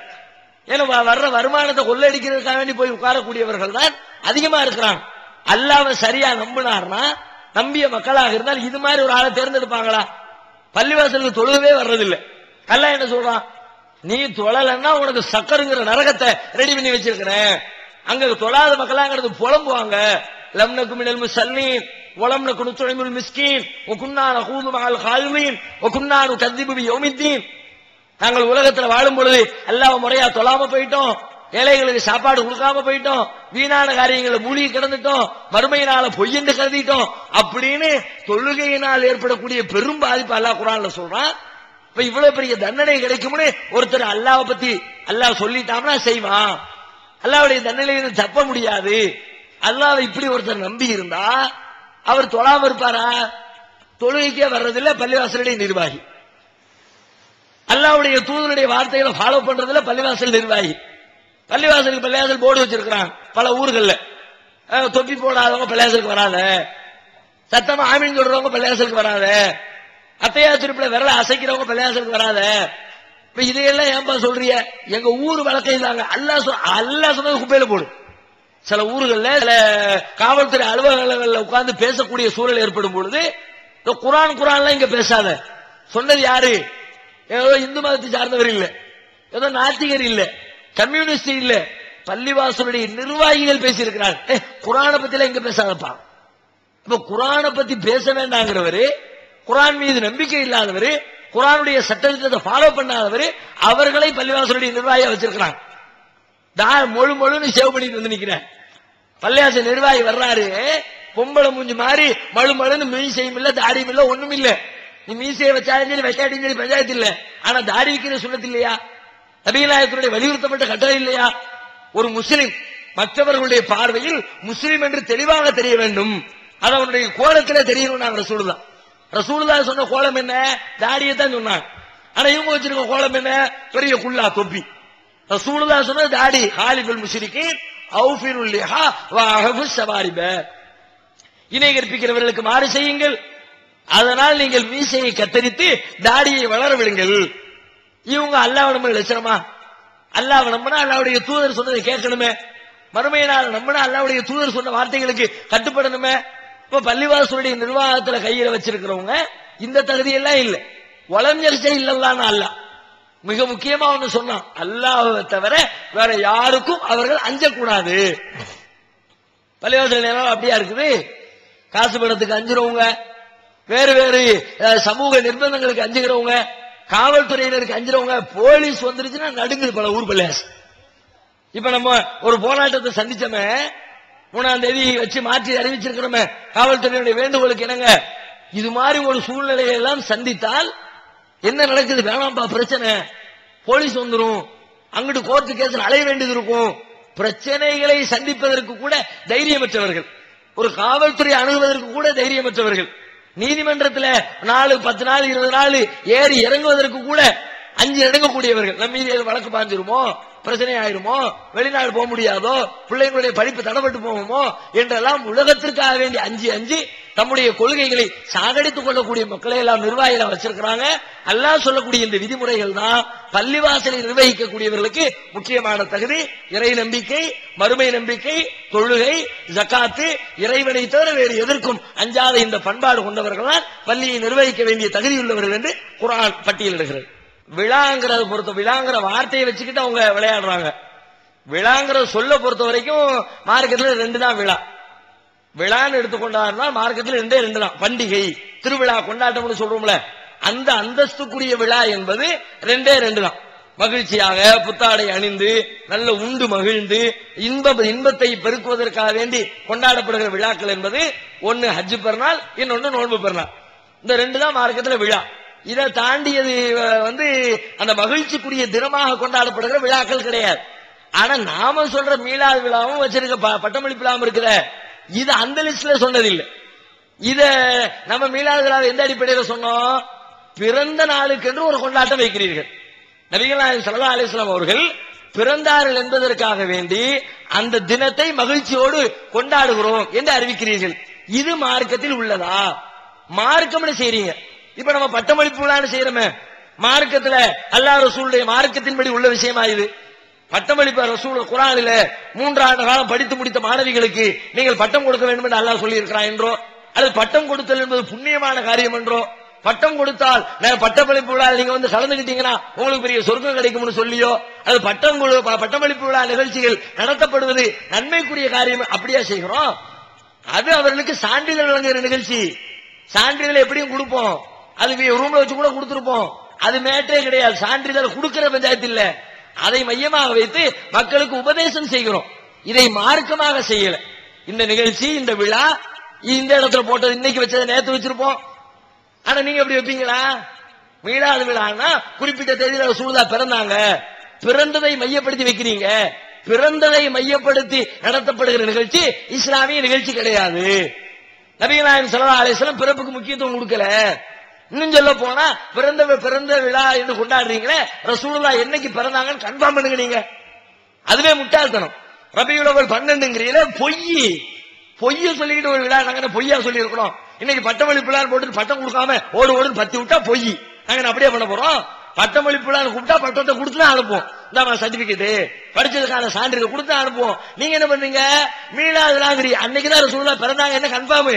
ஏன்னா வர்ற வருமானத்தை கொள்ளையடிக்கிறதுக்காக வேண்டி போய் உட்காரக்கூடியவர்கள் தான் அதிகமா இருக்கிறாங்க. அல்லாஹ்வை சரியா நம்பினார்னா, நம்பிய மக்களாக இருந்தால் இது மாதிரி ஒரு ஆளை தேர்ந்தெடுப்பாங்களா? பள்ளிவாசலுக்கு தொழுகவே வர்றதில்லை. கல்லா என்ன சொல்றான், நீ தொழலன்னா உனக்கு சக்கருங்கிற நரகத்தை ரெடி பண்ணி வச்சிருக்கிறேன். அங்க தொழாத மக்களாங்கிறது புலம்புவாங்க. லம்னக்கு மினல் முஸல்லீன் வலம்னக்கு நுத்இமுல் மிஸ்கீன் வகுன்னா நகூது மஅல் காலிமீன் வகுன்னா நுகذிபு பியௌமித்தீன். நாங்கள் உலகத்துல வாழும் பொழுது அல்லாஹ் முறையா தொழாம போயிட்டோம், ஏழைகளுக்கு சாப்பாடு கொடுக்காம போயிட்டோம், வீணான காரியங்களை மூழ்கி கிடந்துட்டோம், மறுமையினால பொய்யென்று கருதிட்டோம் அப்படின்னு தொழுகையினால் ஏற்படக்கூடிய பெரும் பாதிப்பு அல்லாஹ் குர்ஆன்ல சொல்றான். இப்ப இவ்வளவு பெரிய தண்டனை கிடைக்கும்னு ஒருத்தர் அல்லாஹ்வை பத்தி அல்லாஹ் சொல்லிட்டான்னா செய்வான். அல்லாஹ்வுடைய தண்டனையிலிருந்து தப்ப முடியாது. அல்லாஹ்வை இப்படி ஒருத்தர் நம்பி இருந்தா அவர் தொழாம இருப்பாரா? தொழுகைக்கே வர்றதில்ல பள்ளிவாசலுடைய நிர்வாகி. அல்லாஹ்வுடைய தூதருடைய வார்த்தைகளை ஃபாலோ பண்றதுல பள்ளிவாசல் நிர்வாகி. பள்ளிவாசல் போர்டு வச்சிருக்கிறான் பல ஊர்கள்ல. தொப்பி போடாதவங்க பள்ளிவாசலுக்கு வராத, சத்தமா ஆமீன் சொல்றவங்க பள்ளிவாசலுக்கு வராத, அத்தையா திருப்பில விரல அசைக்கிறவங்க பள்ளிவாசலுக்கு வராத. இப்ப இதையெல்லாம் ஏன்பா சொல்றிய? எங்க ஊர் வழக்கை தாங்க. அல்லாஹ் சொன்னது குப்பையில போடு. சில ஊர்கள்ல சில காவல்துறை அலுவலகங்கள்ல உட்கார்ந்து பேசக்கூடிய சூழல் ஏற்படும் பொழுது குர்ஆன்லாம் இங்க பேசாத. சொன்னது யாரு? ஏதோ இந்து மதத்தை சார்ந்தவர் இல்ல, ஏதோ நாத்திகர் இல்ல, கம்யூனிஸ்ட் இல்ல, பள்ளிவாசலுடைய நிர்வாகிகள் பேசியிருக்கிறார். குர்ஆனை பத்தி எல்லாம் இங்க பேசாதப்பா. இப்ப குர்ஆனை பத்தி பேச வேண்டாங்கிறவரு, குர்ஆன் மீது நம்பிக்கை இல்லாதவரு, குர்ஆனுடைய சட்டத்தை ஃபாலோ பண்ணாதவரு, அவர்களை பள்ளிவாசலுடைய நிர்வாகியா வச்சிருக்கிறாங்க. மொழுன்னு சேவ் பண்ணிட்டு வந்து நிக்கிறேன். பள்ளிவாசல் நிர்வாகி வர்றாரு, பொம்பளை மூஞ்சி மாதிரி மழுன்னு மீசையும் இல்ல, தாடியும் இல்ல, ஒண்ணும் இல்ல. நீ மீசையை வச்சாலும் சரி வைக்காட்டியும் சரி பஞ்சாயத்து இல்ல. ஆனா தாடி வைக்கிற சுன்னத்து இல்லையா? நபிநாயகத்தினுடைய வலியுறுத்தப்பட்ட கட்டளை இல்லையா? ஒரு முஸ்லிம் மற்றவர்களுடைய பார்வையில் முஸ்லிம் என்று தெளிவாக தெரிய வேண்டும். அது அவனுடைய கோலத்திலே தெரியணும். நாங்க ரசூலுல்லாஹ் சொன்ன கோலம் என்ன? தாடியை தான் சொன்னாங்க. ஆனா இவங்க வச்சிருக்க கோலம் என்ன? பெரிய குல்லா தொப்பி. ரசூலுல்லாஹ் சொன்ன தாடி, ஹாலிஃபுல் முஷ்ரிகீன் அவ்ஃபிருல் லிஹா வ அஹஃபுஸ் ஸவாரிப, இணை கற்பிக்கிறவர்களுக்கு மாறு செய்யுங்கள், அதனால் நீங்கள் மீசையை கத்தரித்து தாடியை வளர விடுங்கள். இவங்க அல்லாஹ்வை நம்ப லட்சணமா? அல்லாஹ்வை நம்பினா அல்லாஹ்வுடைய தூதர் சொன்னதை கேட்கணுமே, மறுமையினால் நம்பினா அல்லாஹ்வுடைய தூதர் சொன்ன வார்த்தைகளுக்கு கட்டுப்படணுமே. இப்ப பள்ளிவாசலுடைய நிர்வாகத்துல கையில வச்சிருக்கிறவங்க இந்த தகுதியெல்லாம் இல்லை. வலம் யக்ஷ இல்லல்லான்னு அல்லாஹ் மிக முக்கியமா ஒண்ணு சொன்னான், அல்லாஹ்வை தவிர வேற யாருக்கும் அவர்கள் அஞ்சக்கூடாது. பள்ளிவாசல் நேரம் அப்படியா இருக்குது. காசு பணத்துக்கு அஞ்சுறவங்க, வேறு வேறு சமூக நிர்பந்தங்களுக்கு அஞ்சுகிறவங்க, காவல்துறையினருக்கு அஞ்சுறவங்க, போலீஸ் வந்துருச்சுன்னா நடுங்குது பல ஊர் பள்ளிவாசல். இப்ப நம்ம ஒரு போராட்டத்தை சந்திச்சோமே, 3ஆம் தேதி வச்சு மாற்றி அறிவிச்சிருக்கிறோமே, காவல்துறையினுடைய வேண்டுகோளுக்கு என்னங்க, இது மாதிரி ஒரு சூழ்நிலையை எல்லாம் சந்தித்தால் என்ன நடக்குது? வேணாம்பா பிரச்சனை, போலீஸ் வந்துடும், அங்கிட்டு கோர்ட்டு கேஸ் அலைய வேண்டியது இருக்கும். பிரச்சனைகளை சந்திப்பதற்கு கூட தைரியமற்றவர்கள், ஒரு காவல்துறை அணுகுவதற்கு கூட தைரியமற்றவர்கள், நீதிமன்றத்துல 4, 10 நாள் 20 நாள் ஏறி இறங்குவதற்கு கூட 5 இறங்கக்கூடியவர்கள். நம்ம மீது வழக்கு பாஞ்சிருமோ, பிரச்சனை ஆயிருமோ, வெளிநாடு போக முடியாதோ, பிள்ளைங்களுடைய படிப்பு தடப்பட்டு போகுமோ என்றெல்லாம் உலகத்திற்காக வேண்டி அஞ்சு தம்முடைய கொள்கைகளை சாகடித்துக் கொள்ளக்கூடிய மக்களை எல்லாம் நிர்வாகிகளை வச்சிருக்கிறாங்க. அல்லாஹ் சொல்லக்கூடிய இந்த விதிமுறைகள் தான் பள்ளிவாசலை நிர்வகிக்கக்கூடியவர்களுக்கு முக்கியமான தகுதி. இறை நம்பிக்கை, மறுமை நம்பிக்கை, தொழுகை, ஜகாத்து, இறைவனை தவிர வேறு எதற்கும் அஞ்சாத இந்த பண்பாடு கொண்டவர்கள் தான் பள்ளியை நிர்வகிக்க வேண்டிய தகுதி உள்ளவர்கள் என்று குர்ஆன் பட்டியலிடுகிறது. விழாங்கிறத பொறுத்த விழாங்கிற வார்த்தையை வச்சுக்கிட்டு அவங்க விளையாடுறாங்க. விழாங்கிற சொல்ல பொறுத்த வரைக்கும் மார்க்கெட்ல 2 தான் விழா. விழான்னு எடுத்துக்கொண்டாருன்னா மார்க்கெட்ல 2 தான். பண்டிகை, திருவிழா, கொண்டாட்டம்னு சொல்றோம்ல, அந்த அந்தஸ்துக்குரிய விழா என்பது 2 தான். மகிழ்ச்சியாக புத்தாடை அணிந்து நல்ல உண்டு மகிழ்ந்து இன்பத்தை பெருக்குவதற்காக வேண்டி கொண்டாடப்படுகிற விழாக்கள் என்பது ஒன்னு ஹஜ் பெருநாள், இன்னொன்னு நோன்பு பெருநாள். இந்த 2 தான் மார்க்கெட்ல விழா. இதை தாண்டியது அந்த மகிழ்ச்சிக்குரிய தினமாக கொண்டாடப்படுகிற விழாக்கள் கிடையாது. ஆனா நாம சொல்ற மீலாது விழாவும் வச்சிருக்க பட்டமளிப்பு விழாவும் இருக்குத, இது அந்த லிஸ்ட்ல சொன்னதில்லை. இத நம்ம மீலாது விழாவை எந்த அடிப்படையில் சொன்னோம்? பிறந்த நாளுக்கு என்று ஒரு கொண்டாட்டம் வைக்கிறீர்கள். நபிகள் நாயகம் ஸல்லல்லாஹு அலைஹி வஸல்லம் அவர்கள் பிறந்தார்கள் என்பதற்காக வேண்டி அந்த தினத்தை மகிழ்ச்சியோடு கொண்டாடுகிறோம் என்று அறிவிக்கிறீர்கள். இது மார்க்கத்தில் உள்ளதா? மார்க்கம்னு செய்றீங்க. இப்ப நம்ம பட்டமளிப்பு விழான்னு செய்யறோமே, மார்க்கத்துல அல்லாஹ் ரசூலுடைய மார்க்கத்தின்படி உள்ள விஷயமா இது? பட்டமளிப்பு ரசூல் குர்ஆனில 3 ஆண்டு காலம் படித்து முடித்த மாணவிகளுக்கு நீங்கள் பட்டம் கொடுக்க வேண்டும் என்று அல்லாஹ் சொல்லி இருக்கிறான் என்றோ, அல்லது பட்டம் கொடுத்தல் என்பது புண்ணியமான காரியம் என்றோ, பட்டம் கொடுத்தால் பட்டமளிப்பு விழா நீங்க கலந்துக்கிட்டீங்கன்னா உங்களுக்கு பெரிய சொர்க்கம் கிடைக்கும்னு சொல்லியோ, அது பட்டமளிப்பு விழா நிகழ்ச்சிகள் நடத்தப்படுவது நன்மைக்குரிய காரியம் அப்படியா செய்கிறோம்? அது அவர்களுக்கு சான்றிதழ் வழங்குகிற நிகழ்ச்சி. சான்றிதழ் எப்படியும் கொடுப்போம், அது ரூம்ல வச்சு கூட கொடுத்திருப்போம். அது மேட்டே கிடையாது. சான்றிதழ் கொடுக்கிற பஞ்சாயத்து இல்ல, அதை மையமாக வைத்து மக்களுக்கு உபதேசம் செய்கிறோம். இதை மார்க்கமாக செய்யல. இந்த நிகழ்ச்சி, இந்த விழா இந்த இடத்துல போட்டது இன்னைக்கு வச்சதை நேத்து வச்சிருப்போம். ஆனா நீங்க எப்படி வைப்பீங்களா? மீளாது விழான்னா குறிப்பிட்ட தேதியில ரசூலுல்லா பிறந்தாங்க, பிறந்ததை மையப்படுத்தி வைக்கிறீங்க. பிறந்ததை மையப்படுத்தி நடத்தப்படுகிற நிகழ்ச்சி இஸ்லாமிய நிகழ்ச்சி கிடையாது. நபிகள் நாயகம் ஸல்லல்லாஹு அலைஹி வஸல்லம் பிறப்புக்கு முக்கியத்துவம் கொடுக்கல. இன்னும் சொல்ல போனா பிறந்த விழா என்று கொண்டாடுறீங்களே, ரசூலுல்லாஹ் என்னைக்கு பிறந்தாங்கன்னு கன்ஃபார்ம் பண்ணுங்க. நீங்க அதுவே முட்டாள்தனம். ரபியுல் அவ்வல் 12ங்கிறீங்களே, பொய்ய சொல்லிக்கிட்டு ஒரு விழா நாங்க பொய்யா சொல்லி இருக்கிறோம். இன்னைக்கு பட்டமளிப்பு விழா போட்டு பட்டம் கொடுக்காம ஓடு பத்தி விட்டா பொய். நாங்க அப்படியே பண்ண போறோம்? பட்டமளிப்பு விழா கூப்பிட்டா பட்டத்தை கொடுத்துதான் அனுப்புவோம். இந்த சர்டிபிகேட் படிச்சதுக்கான சான்றிதழ் கொடுத்து அனுப்புவோம். நீங்க என்ன பண்றீங்க? மீளாது விழாங்கிறீங்க. அன்னைக்குதான் ரசூலுல்லாஹ் பிறந்தாங்க என்ன கன்ஃபார்ம்?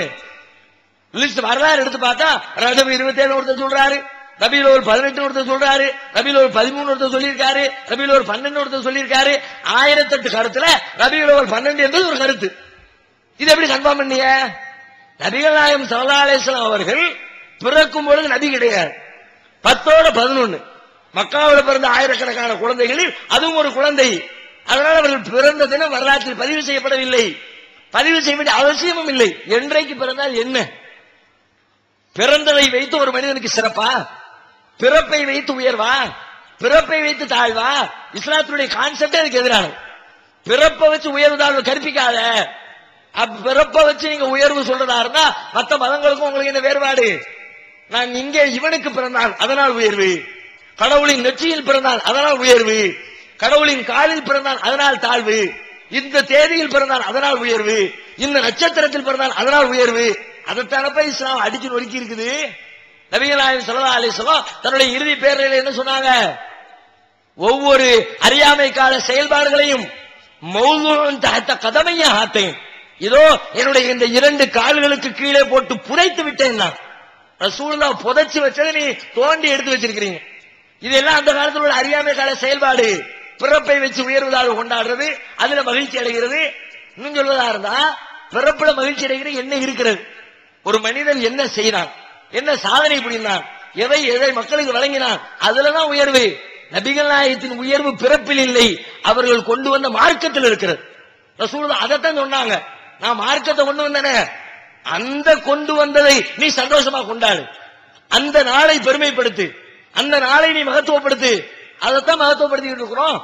லிஸ்ட் வரலாறு எடுத்து பார்த்தா ரஜப் 27 ஒருத்தர் சொல்றாரு, ரபியுல் அவ்வல் 18 ஒருத்தர் சொல்றாரு, ரபியுல் அவ்வல் 13 ஒருத்தர் சொல்லியிருக்காரு, ரபியுல் அவ்வல் 12 ஒருத்தர் சொல்லியிருக்காரு. 1008 கருத்துல ரபியுல் அவ்வல் 12 என்பது ஒரு கருத்து. இது எப்படி கன்ஃபார்ம் பண்ணீங்க? நபிகள் நாயகம் ஸல்லல்லாஹு அலைஹி வஸல்லம் அவர்கள் பிறக்கும் பொழுது நபி கிடையாது. 10ஓட 11 மக்காவில் பிறந்த ஆயிரக்கணக்கான குழந்தைகளில் அதுவும் ஒரு குழந்தை. அதனால அவர்கள் பிறந்த தினம் வரலாற்றில் பதிவு செய்யப்படவில்லை, பதிவு செய்ய வேண்டிய அவசியமும் இல்லை. என்றைக்கு பிறந்தால் என்ன? பிறந்ததை வைத்து ஒரு மனிதனுக்கு சிறப்பா? பிறப்பை வைத்து உயர்வா? பிறப்பை வைத்து தாழ்வா? இஸ்லாத்தினுடைய கான்செப்டே அதுக்கு எதிரானது. பிறப்பை வச்சு உயர்வு தாழ்வு கற்பிக்காத. பிறப்பை வச்சு நீங்க உயர்வு சொல்றதா இருந்தா மற்ற மதங்களுக்கும் உங்களுக்கு என்ன வேறுபாடு? நான் இங்கே இவனுக்கு பிறந்தான் அதனால் உயர்வு, கடவுளின் நெற்றியில் பிறந்தான் அதனால் உயர்வு, கடவுளின் காலில் பிறந்தான் அதனால் தாழ்வு, இந்த தேதியில் பிறந்தான் அதனால் உயர்வு, இந்த நட்சத்திரத்தில் பிறந்தான் அதனால் உயர்வு. அதைத்தானப்ப இஸ்லாம் அடிச்சு நொறுக்கி இருக்குது. நபிகள் நாயகம் ஸல்லல்லாஹு அலைஹி வஸல்லம் தன்னுடைய இறுதி பேரில் என்ன சொன்னாங்க? ஒவ்வொரு அறியாமை கால செயல்பாடுகளையும் மௌதுன் தஹத கதமைய ஹாத்தைன், இதோ என்னுடைய இந்த 2 கால்களுக்கு கீழே போட்டு புதைத்து விட்டேன். ரசூலுல்லாஹ் புதைச்சு வச்சதை நீ தோண்டி எடுத்து வச்சிருக்கிறீங்க. இதெல்லாம் அந்த காலத்தில் உள்ள அறியாமை கால செயல்பாடு. பிறப்பை வச்சு உயர்வதாக கொண்டாடுறது, அதுல மகிழ்ச்சி அடைகிறது. இன்னும் சொல்வதா இருந்தா பிறப்புல மகிழ்ச்சி அடைகிறது என்ன இருக்கிறது? ஒரு மனிதன் என்ன செய்தான், என்ன சாதனை புரிந்தான், எதை மக்களுக்கு வழங்கினான், அதுலதான் உயர்வு. நபிகள் நாயகத்தின் உயர்வு பிறப்பில் இல்லை, அவர்கள் கொண்டு வந்த மார்க்கத்தில் இருக்கிறது. ரசூலுல்லாஹ் அதைத்தான் சொன்னாங்க. நான் மார்க்கத்தை கொண்டு வந்தேனே, அந்த கொண்டு வந்ததை நீ சந்தோஷமா கொண்டாடு, அந்த நாளை பெருமைப்படுத்து, அந்த நாளை நீ மகத்துவப்படுத்து. அதைத்தான் மகத்துவப்படுத்திட்டு இருக்கிறோம்.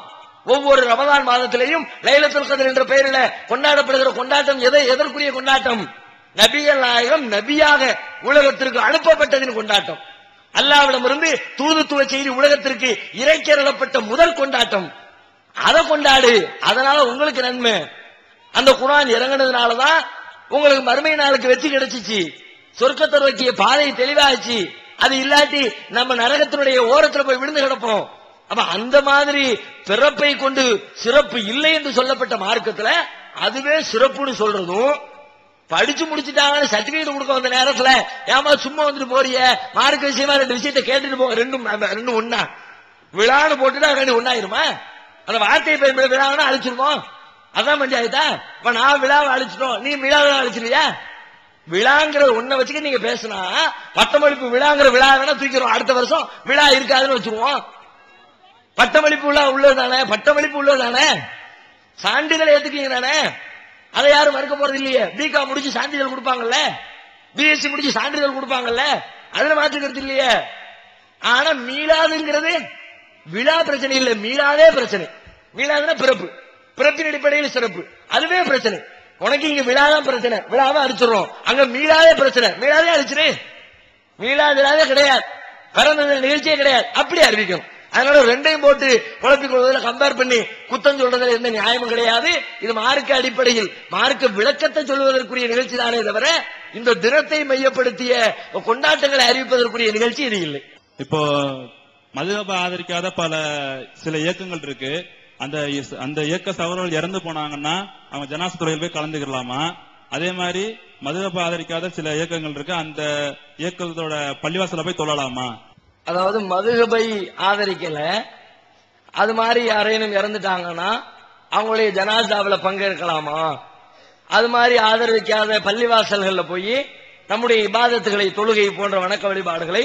ஒவ்வொரு ரமதான் மாதத்திலேயும் லைலத்துல் கத்ர் என்ற பெயரில் கொண்டாடப்படுகிற கொண்டாட்டம் எதற்குரிய கொண்டாட்டம்? நபிகள் நாயகம் நபியாக உலகத்திற்கு அனுப்பப்பட்டதின் கொண்டாட்டம், அல்லாஹ்விடமிருந்து தூதுத்துவ செய்தி உலகத்திற்கு இறைக்கிறப்பட்ட முதல் கொண்டாட்டம். அதை கொண்டாடு, அதனால உங்களுக்கு நன்மை. அந்த குர்ஆன் இறங்கினதுனாலதான் உங்களுக்கு மறுமை நாளுக்கு வெற்றி கிடைச்சிச்சு, சொர்க்கத்தை நோக்கிய பாதை தெளிவாச்சு. அது இல்லாட்டி நம்ம நரகத்தினுடைய ஓரத்துல போய் விழுந்து கிடப்போம். அப்ப அந்த மாதிரி பிறப்பை கொண்டு சிறப்பு இல்லை என்று சொல்லப்பட்ட மார்க்கத்துல அதுவே சிறப்புன்னு சொல்றதும், படிச்சு முடிச்சுட்டாங்கன்னு சர்டிபிகேட் கொடுக்க வந்த நேரத்துல ஏமா சும்மா வந்துட்டு போறிய, மார்க்க விஷயமா 2 விஷயத்தை கேட்டுட்டு போ, ரெண்டும் ஒண்ணா விழான்னு போட்டுட்டா 2 ஒண்ணாயிருமா? அந்த வார்த்தையை பயன்பட விழான்னு அழிச்சிருவோம், அதான் பஞ்சாயத்தா? இப்ப நான் விழாவை அழிச்சிட்டோம், நீ விழாவை அழிச்சிருவியா? விழாங்கிற ஒன்ன வச்சுக்க நீங்க பேசினா பட்டமளிப்பு விழாங்கிற விழா வேணா தூக்கிறோம், அடுத்த வருஷம் விழா இருக்காதுன்னு வச்சிருவோம். பட்டமளிப்பு விழா உள்ளதானே, பட்டமளிப்பு உள்ளதானே, சான்றிதழ் ஏத்துக்கீங்க தானே, அதை யாரும் மறுக்க போறது இல்லையே. பிகாம் முடிச்சு சான்றிதழ் கொடுப்பாங்கல்ல, பிஎஸ்சி முடிச்சு சான்றிதழ் கொடுப்பாங்கல்ல, அதுல மாற்றுக்கிறது இல்லையே. ஆனா மீளாதுங்கிறது விழா பிரச்சனை இல்ல, மீளாதே பிரச்சனை. மீளாதுன்னா பிறப்பு, பிறப்பின் அடிப்படையில் சிறப்பு, அதுவே பிரச்சனை. உனக்கு இங்க விழாதான் பிரச்சனை, விழாவை அடிச்சிடறோம். அங்க மீளாதே பிரச்சனை, மீளாதே அடிச்சிரு. மீளாதே கிடையாது, பிறந்த நிகழ்ச்சியே கிடையாது, அப்படி அறிவிக்கணும். அதனால ரெண்டையும் போட்டு குழப்பிக் கொள்வதில் கம்பேர் பண்ணி குத்தம் சொல்றதுல எந்த நியாயமும் கிடையாது. இது மார்க்க அடிப்படையில் மார்க்க விளக்கத்தை சொல்வதற்குரிய நிகழ்ச்சி தானே தவிர இந்த தினத்தை மையப்படுத்திய கொண்டாட்டங்களை அறிவிப்பதற்குரிய நிகழ்ச்சி இது இல்லை. இப்போ மதுஹப ஆதரிக்காத சில இயக்கங்கள் இருக்கு. அந்த இயக்க சகோதரர்கள் இறந்து போனாங்கன்னா அவங்க ஜனாசா துறையில் போய் கலந்துக்கலாமா? அதே மாதிரி மதுஹப ஆதரிக்காத சில இயக்கங்கள் இருக்கு, அந்த இயக்கத்தோட பள்ளிவாசல போய் தொழலாமா? அதாவது மதுஹபை ஆதரிக்கல, அது மாதிரி யாரேனும் இறந்துட்டாங்கன்னா அவங்களுடைய ஜனாசாவில பங்கேற்கலாமா? அது மாதிரி ஆதரவிக்காத பள்ளிவாசல்கள்ல போய் நம்முடைய இபாதத்துகளை, தொழுகை போன்ற வணக்க வழிபாடுகளை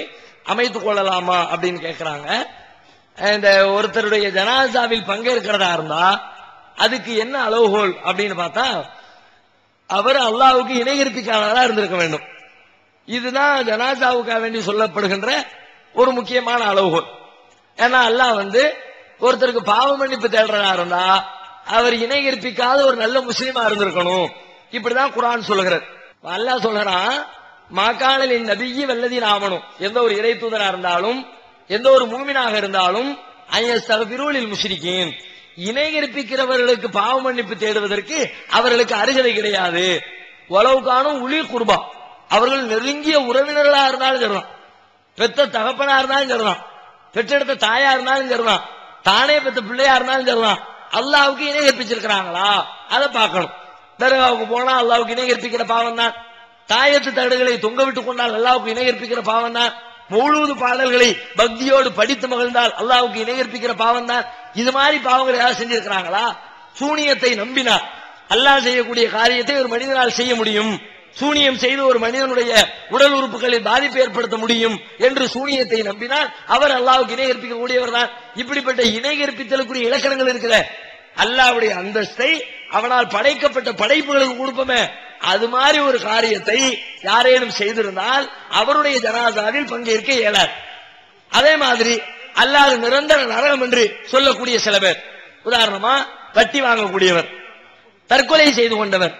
அமைத்துக் கொள்ளலாமா அப்படின்னு கேட்கிறாங்க. இந்த ஒருத்தருடைய ஜனாசாவில் பங்கேற்கிறதா இருந்தா அதுக்கு என்ன அளவுகோல் அப்படின்னு பார்த்தா, அவர் அல்லாஹ்வுக்கு இணை கற்பிக்காதவரா இருந்திருக்க வேண்டும். இதுதான் ஜனாசாவுக்காக வேண்டி சொல்லப்படுகின்ற ஒரு முக்கியமான அளவுகோல். ஏன்னா அல்லாஹ் ஒருத்தருக்கு பாவ மன்னிப்பு தேடுறதா இருந்தா அவர் இணை கற்பிக்காத ஒரு நல்ல முஸ்லீமா இருந்திருக்கணும். இப்படிதான் குர்ஆன் சொல்லுகிறது. அல்லாஹ் சொல்றான், மாகாணலின் நபியி வல்லதீன் ஆமனும், எந்த ஒரு இறை தூதரா இருந்தாலும் எந்த ஒரு மூமினாக இருந்தாலும் அய்யஸ்தக்பிரூலில் முஷ்ரிகீன், இணை கற்பிக்கிறவர்களுக்கு பாவ மன்னிப்பு தேடுவதற்கு அவர்களுக்கு அருகதை கிடையாது. வலவுகானும் உளி குர்பா, அவர்கள் நெருங்கிய உறவினர்களா இருந்தாலும் சரிதான், பெத்த தகப்பனா இருந்தாலும் சரிதான், பெற்றெடுத்த தாயா இருந்தாலும் சரிதான், தானே பெத்த பிள்ளையா இருந்தாலும் சரிதான், அல்லாஹ்வுக்கு இணை கற்பிச்சிருக்கிறாங்களா அதை பார்க்கணும். தர்காவுக்கு போனா அல்லாஹ்வுக்கு இணை கற்பிக்கிற பாவம் தான், தாயத்து தகடுகளை தொங்க விட்டுக் கொண்டால் அல்லாஹ்வுக்கு இணை கற்பிக்கிற பாவம் தான், மௌலூது பாடல்களை பக்தியோடு படித்து மகிழ்ந்தால் அல்லாஹ்வுக்கு இணை கற்பிக்கிற பாவம் தான். இது மாதிரி பாவங்களை யாராவது செஞ்சிருக்கிறாங்களா? சூனியத்தை நம்பினார் அல்லாஹ் செய்யக்கூடிய காரியத்தை ஒரு மனிதனால் செய்ய முடியும், சூனியம் செய்து ஒரு மனிதனுடைய உடல் உறுப்புகளில் பாதிப்பு ஏற்படுத்த முடியும் என்று சூனியத்தை நம்பினால் அவர் அல்லாஹ்வுக்கு இணை கற்பிக்க கூடியவர் தான். இப்படிப்பட்ட இணை கற்பித்தலுக்குரிய இலக்கணங்கள் இருக்கிற அல்லாஹ்வுடைய அந்தஸ்தை அவனால் படைக்கப்பட்ட படைப்புகளுக்கு கொடுப்போமே, அது மாதிரி ஒரு காரியத்தை யாரேனும் செய்திருந்தால் அவருடைய ஜனாசாவில் பங்கேற்க இயலாது. அதே மாதிரி அல்லாஹ் நிரந்தர நரகம் என்று சொல்லக்கூடிய சில பேர், உதாரணமா வட்டி வாங்கக்கூடியவர், தற்கொலை செய்து கொண்டவர்,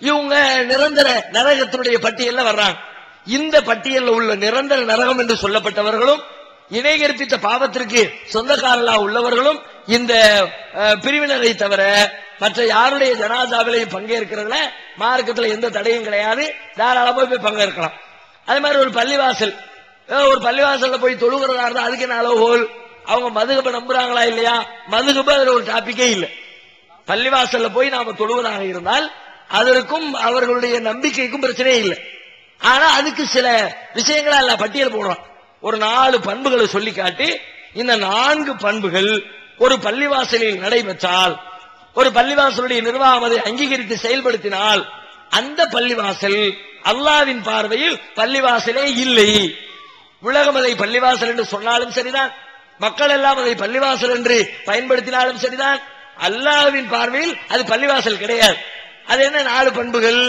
இவங்க நிரந்தர நரகத்தினுடைய பட்டியல்ல வர்றாங்க. இந்த பட்டியலில் உள்ள நிரந்தர நரகம் என்று சொல்லப்பட்டவர்களும் இணை கற்பித்த பாவத்திற்கு சொந்தக்காரர்களா உள்ளவர்களும் இந்த பிரிவினரை தவிர மற்ற யாருடைய ஜனாசாவிலையும் பங்கேற்கிறதுல மார்க்கத்துல எந்த தடையும் கிடையாது, தாராளமா போய் பங்கேற்கலாம். அதே மாதிரி ஒரு பள்ளிவாசல்ல போய் தொழுகிறதா இருந்தா அதுக்கு என்ன அளவுகோல்? அவங்க மதுஹப நம்புறாங்களா இல்லையா? மதுஹப அதுல ஒரு டாபிக்கே இல்லை. பள்ளிவாசல்ல போய் நாம தொழுவதாக இருந்தால் அதற்கும் அவர்களுடைய நம்பிக்கைக்கும் பிரச்சனையே இல்லை. ஆனா அதுக்கு சில விஷயங்களா இல்ல பட்டியல் போடுறோம். ஒரு 4 பண்புகளை சொல்லி காட்டி, இந்த 4 பண்புகள் ஒரு பள்ளிவாசலில் நடைபெற்றால், ஒரு பள்ளிவாசலுடைய நிர்வாகம் அதை அங்கீகரித்து செயல்படுத்தினால் அந்த பள்ளிவாசல் அல்லாஹ்வின் பார்வையில் பள்ளிவாசலே இல்லை. உலகம் அதை பள்ளிவாசல் என்று சொன்னாலும் சரிதான், மக்கள் எல்லாம் அதை பள்ளிவாசல் என்று பயன்படுத்தினாலும் சரிதான், அல்லாஹ்வின் பார்வையில் அது பள்ளிவாசல் கிடையாது. அது என்ன 4 பண்புகள்?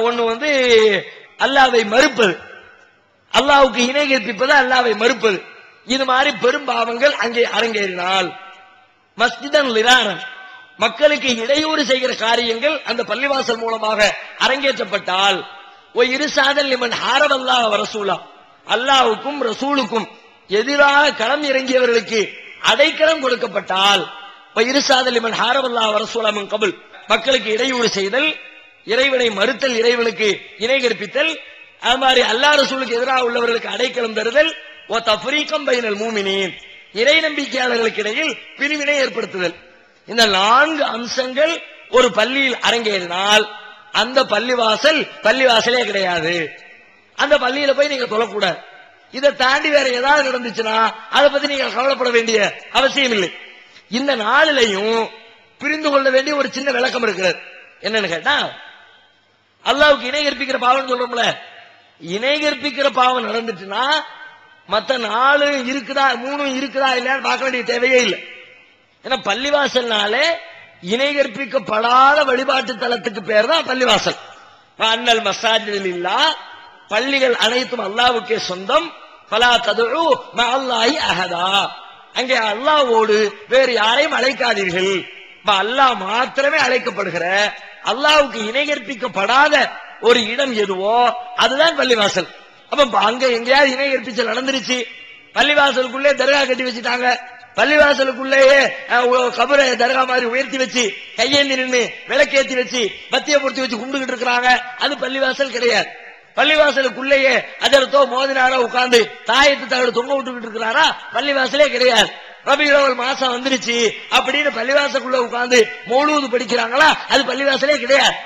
ஒன்னு அல்லாஹ்வை மறுப்பது, அல்லாஹ்வுக்கு இணை கற்பிப்பது, அல்லாஹ்வை மறுப்பது. இது மாதிரி பெரும் பாவங்கள் அங்கே அரங்கேறினால், மஸ்ஜிதன் லிராரன், மக்களுக்கு இடையூறு செய்கிற காரியங்கள் அந்த பள்ளிவாசல் மூலமாக அரங்கேற்றப்பட்டால், இருசாதல் லிமன் ஹாரபல்லாஹ் வ ரசூலா, அல்லாஹ்வுக்கும் ரசூலுக்கும் எதிராக களம் இறங்கியவர்களுக்கு அடைக்கலம் கொடுக்கப்பட்டால், இருசாதல் லிமன் ஹாரபல்லாஹ் வ ரசூலா மின் கபுல், மக்களுக்கு இடையூறு செய்தல், இறைவனை மறுத்தல், இறைவனுக்கு இணை கற்பித்தல், அது மாதிரி அல்லாஹ் ரசூலுக்கு எதிராக உள்ளவர்களுக்கு அடைக்கலம் தருதல், ஓ தஃப்ரீகம் பைனல் மூமினீன், இறை நம்பிக்கையாளர்களுக்கு இடையில் பிரிவினை ஏற்படுத்துதல். இந்த 4 அம்சங்கள் ஒரு பள்ளியில் அரங்கேறினால் அந்த பள்ளிவாசலே கிடையாது. அந்த பள்ளியில போய் நீங்க தொழக்கூடாது. இதை தாண்டி வேற ஏதாவது நடந்துச்சுன்னா அதை பத்தி நீங்க கவலைப்பட வேண்டிய அவசியம் இல்லை. இந்த நாளிலையும் புரிந்து கொள்ள வேண்டிய ஒரு சின்ன விளக்கம் இருக்கிறது. என்னன்னு கேட்டா, அல்லாஹ்வுக்கு இணை கற்பிக்கிற பாவம் சொல்றோம்ல, இணை கற்பிக்கிற பாவம் நடந்துச்சுன்னா மத்த 4 இருக்குதா 3 இருக்குதா இல்லையான்னு பார்க்க வேண்டிய தேவையே இல்லை. ஏன்னா பள்ளிவாசல்னாலே இணை கற்பிக்கப்படாத வழிபாட்டு தலத்துக்கு பேர் தான் பள்ளிவாசல். அன்னல் மஸாஜிது லில்லாஹ், பள்ளிகள் அனைத்தும் அல்லாஹ்வுக்கே சொந்தம். ஃபலா ததுஉ மஅல்லாஹி அஹதா, அங்கே அல்லாஹ்வோடு வேறு யாரையும் அழைக்காதீர்கள். அல்லாஹ் மாத்திரமே அழைக்கப்படுகிற, அல்லாஹ்வுக்கு இணை கற்பிக்கப்படாத ஒரு இடம் எதுவோ அதுதான் பள்ளிவாசல். அப்ப அங்க எங்கேயாவது இணை கற்பிச்சல் நடந்துருச்சு, பள்ளிவாசலுக்குள்ளே தர்கா கட்டி வச்சுட்டாங்க, பள்ளிவாசலுக்குள்ளேயே கபரை தர்கா மாதிரி உயர்த்தி வச்சு கையேந்தி நின்று விளக்கேத்தி வச்சு பத்திய பொருத்தி வச்சு கும்பிட்டுக்கிட்டு இருக்கிறாங்க, அது பள்ளிவாசல் கிடையாது. பள்ளிவாசலுக்குள்ளேயே அதரத்தோ மோதினாரோ உட்கார்ந்து தாயத்து தகடு தொங்க விட்டுக்கிட்டு இருக்கிறாரா, பள்ளிவாசலே கிடையாது. ரபியுல் மாசம் வந்துருச்சு அப்படின்னு பள்ளிவாசலுக்குள்ள உட்கார்ந்து மௌலூது படிக்கிறாங்களா, அது பள்ளிவாசலே கிடையாது.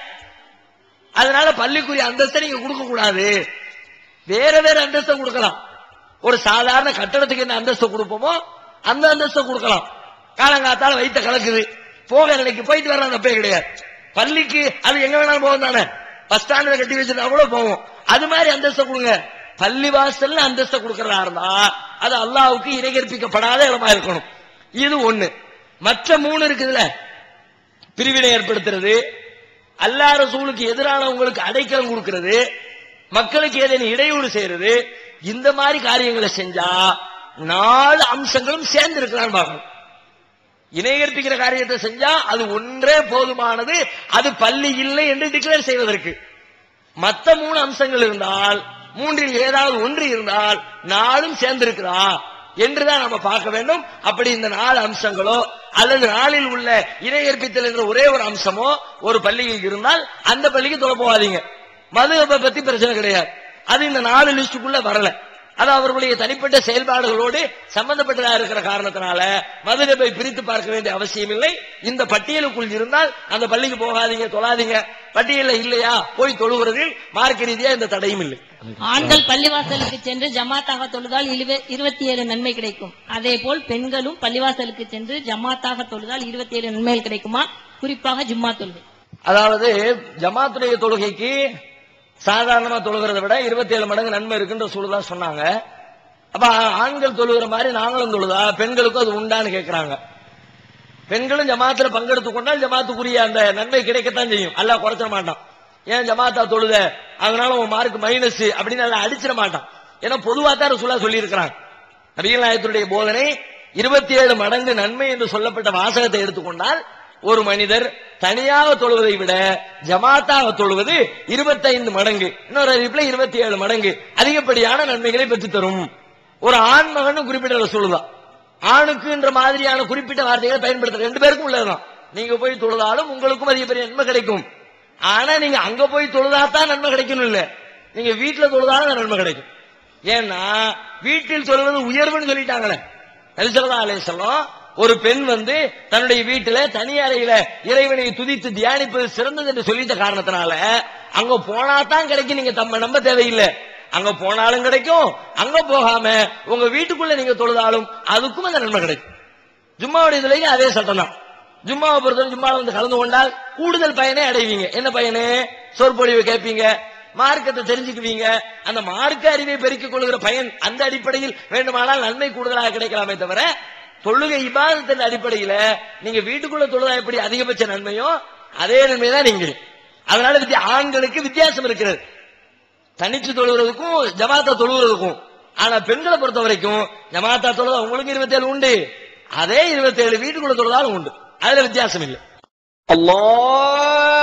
அதனால பள்ளிக்குரிய அந்தஸ்தை நீங்க கொடுக்க கூடாது. வேற வேற அந்தஸ்தை கொடுக்கலாம். ஒரு சாதாரண கட்டடத்துக்கு என்ன அந்தஸ்தை கொடுப்போமோ அந்த அந்தஸ்தை கொடுக்கலாம். காலங்காத்தால வைத்த கலக்குது, போக நிலைக்கு போயிட்டு வர தப்பே கிடையாது. பள்ளிக்கு அது எங்க வேணாலும் போகும் தானே, பஸ் ஸ்டாண்ட்ல கட்டி வச்சிருந்தா கூட போவோம். அது மாதிரி அந்தஸ்தை கொடுங்க. பள்ளிவாசல்ல அந்தஸ்தை கொடுக்கறதா இருந்தா அது அல்லாஹ்வுக்கு இணை கற்பிக்கப்படாத இடமா இருக்கணும். இது ஒண்ணு. மற்ற 3 இருக்குதுல, பிரிவினை ஏற்படுத்துறது, அல்லாஹ் ரசூலுக்கு எதிரானவங்களுக்கு அடைக்கலம் கொடுக்கிறது, மக்களுக்கு ஏதேனும் இடையூறு செய்யறது, இந்த மாதிரி காரியங்களை செஞ்சா 4 அம்சங்களும் சேர்ந்து இருக்கலாம்னு பார்க்கணும். இணை கற்பிக்கிற காரியத்தை செஞ்சா அது ஒன்றே போதுமானது, அது பள்ளி இல்லை என்று டிக்ளேர் செய்வதற்கு. மற்ற 3 அம்சங்கள் இருந்தால், 3இல் ஏதாவது ஒன்று இருந்தால் 4ம் சேர்ந்திருக்கிறா என்றுதான் நம்ம பார்க்க வேண்டும். அப்படி இந்த 4 அம்சங்களோ அல்லது 4இல் உள்ள இணை கற்பித்தல் என்ற ஒரே ஒரு அம்சமோ ஒரு பள்ளியில் இருந்தால் அந்த பள்ளிக்கு தொலை போகாதீங்க. மதுஹபை பத்தி பிரச்சனை கிடையாது, அது இந்த 4 லிஸ்டுக்குள்ள வரல. அது அவர்களுடைய தனிப்பட்ட செயல்பாடுகளோடு சம்பந்தப்பட்டதா இருக்கிற காரணத்தினால மதுஹபை பிரித்து பார்க்க வேண்டிய அவசியம் இல்லை. இந்த பட்டியலுக்குள் இருந்தால் அந்த பள்ளிக்கு போகாதீங்க, தொழாதீங்க. பட்டியல இல்லையா போய் தொழுகிறதில் மார்க்க ரீதியா இந்த தடையும் இல்லை. ஆண்கள் பள்ளிவாசலுக்கு சென்று ஜமாத்தாக தொழுதால் 27 நன்மை கிடைக்கும். அதே போல் பெண்களும் பள்ளிவாசலுக்கு சென்று ஜமாத்தாக தொழுதால் 27 நன்மைகள் கிடைக்குமா? குறிப்பாக ஜும்மா தொழுகை. அதாவது ஜமாத்துடைய தொழுகைக்கு சாதாரணமா தொழுகிறத விட 27 மடங்கு நன்மை இருக்குன்ற சூழலா சொன்னாங்க. அப்ப ஆண்கள் தொழுகிற மாதிரி நாங்களும் தொழுதா பெண்களுக்கும் அது உண்டான்னு கேட்கிறாங்க. பெண்களும் ஜமாத்துல பங்கெடுத்து கொண்டால் ஜமாத்துக்குரிய அந்த நன்மை கிடைக்கத்தான் செய்யும், அல்லாஹ் குறைச்சிட மாட்டான். ஏன் ஜமாத்தா தொழுத அதனால உன் மார்க் மைனஸ் அப்படின்னு எல்லாம் அடிச்சிட மாட்டான். ஏன்னா பொதுவா தான் ரசூலா சொல்லி இருக்கிறாங்க. நபிகள் நாயகத்துடைய போதனை 27 மடங்கு நன்மை என்று சொல்லப்பட்ட வாசகத்தை எடுத்துக்கொண்டால் ஒரு மனிதர் தனியாக தொழுவதை விட ஜமாத்தாக தொழுவது 25 மடங்கு, இன்னொரு அறிவிப்புல 27 மடங்கு அதிகப்படியான நன்மைகளை பெற்று தரும். ஒரு ஆண் மகன் குறிப்பிட்ட ரசூலுதான். ஆணுக்குன்ற மாதிரியான குறிப்பிட்ட வார்த்தைகளை பயன்படுத்த 2 பேருக்கும் உள்ளதுதான். நீங்க போய் தொழுதாலும் உங்களுக்கும் அதிகப்படிய நன்மை கிடைக்கும். ஆனா நீங்க அங்க போய் தொழுதாதான் நன்மை கிடைக்கணும் இல்ல, நீங்க வீட்டுல தொழுதாலும் நன்மை கிடைக்கும். ஏன்னா வீட்டில் தொழுவது உயர்வுன்னு சொல்லிட்டாங்களே. நபி ஸல்லல்லாஹு அலைஹி வஸல்லம் ஒரு பெண் தன்னுடைய வீட்டுல தனி அறையில இறைவனை துதித்து தியானிப்பது சிறந்தது என்று சொல்லிட்ட காரணத்தினால அங்க போனா தான் கிடைக்கும். நீங்க நம்ப தேவையில்லை, அங்க போனாலும் கிடைக்கும், அங்க போகாம உங்க வீட்டுக்குள்ள நீங்க தொழுதாலும் அதுக்கும் அந்த நன்மை கிடைக்கும். ஜும்மாவுடைய இதுலயும் அதே சட்டம் தான். ஜும்மாவை பொறுத்தவரை ஜும்மாவை கலந்து கொண்டால் கூடுதல் பயனை அடைவீங்க. என்ன பயனு? சொற்பொழிவு கேட்பீங்க, மார்க்கத்தை தெரிஞ்சுக்குவீங்க. அந்த மார்க்க அறிவை பெருக்கிக் கொள்கிற பயன் அந்த அடிப்படையில் வேண்டுமானால் நன்மை கூடுதலாக கிடைக்கலாமே தவிர தொழுகை இபாதத்தின் அடிப்படையில நீங்க வீட்டுக்குள்ள தொழுதா எப்படி அதிகபட்ச நன்மையோ அதே நன்மை தான் நீங்க. அதனால ஆண்களுக்கு வித்தியாசம் இருக்கிறது, தனிச்சு தொழுகிறதுக்கும் ஜமாத்தா தொழுகிறதுக்கும். ஆனா பெண்களை பொறுத்த வரைக்கும் ஜமாத்தா தொழுதா உங்களுக்கு 27 உண்டு, அதே 27 வீட்டுக்குள்ள தொழுதாலும் உண்டு, அதுல வித்தியாசம் இல்லை. அல்லாஹ்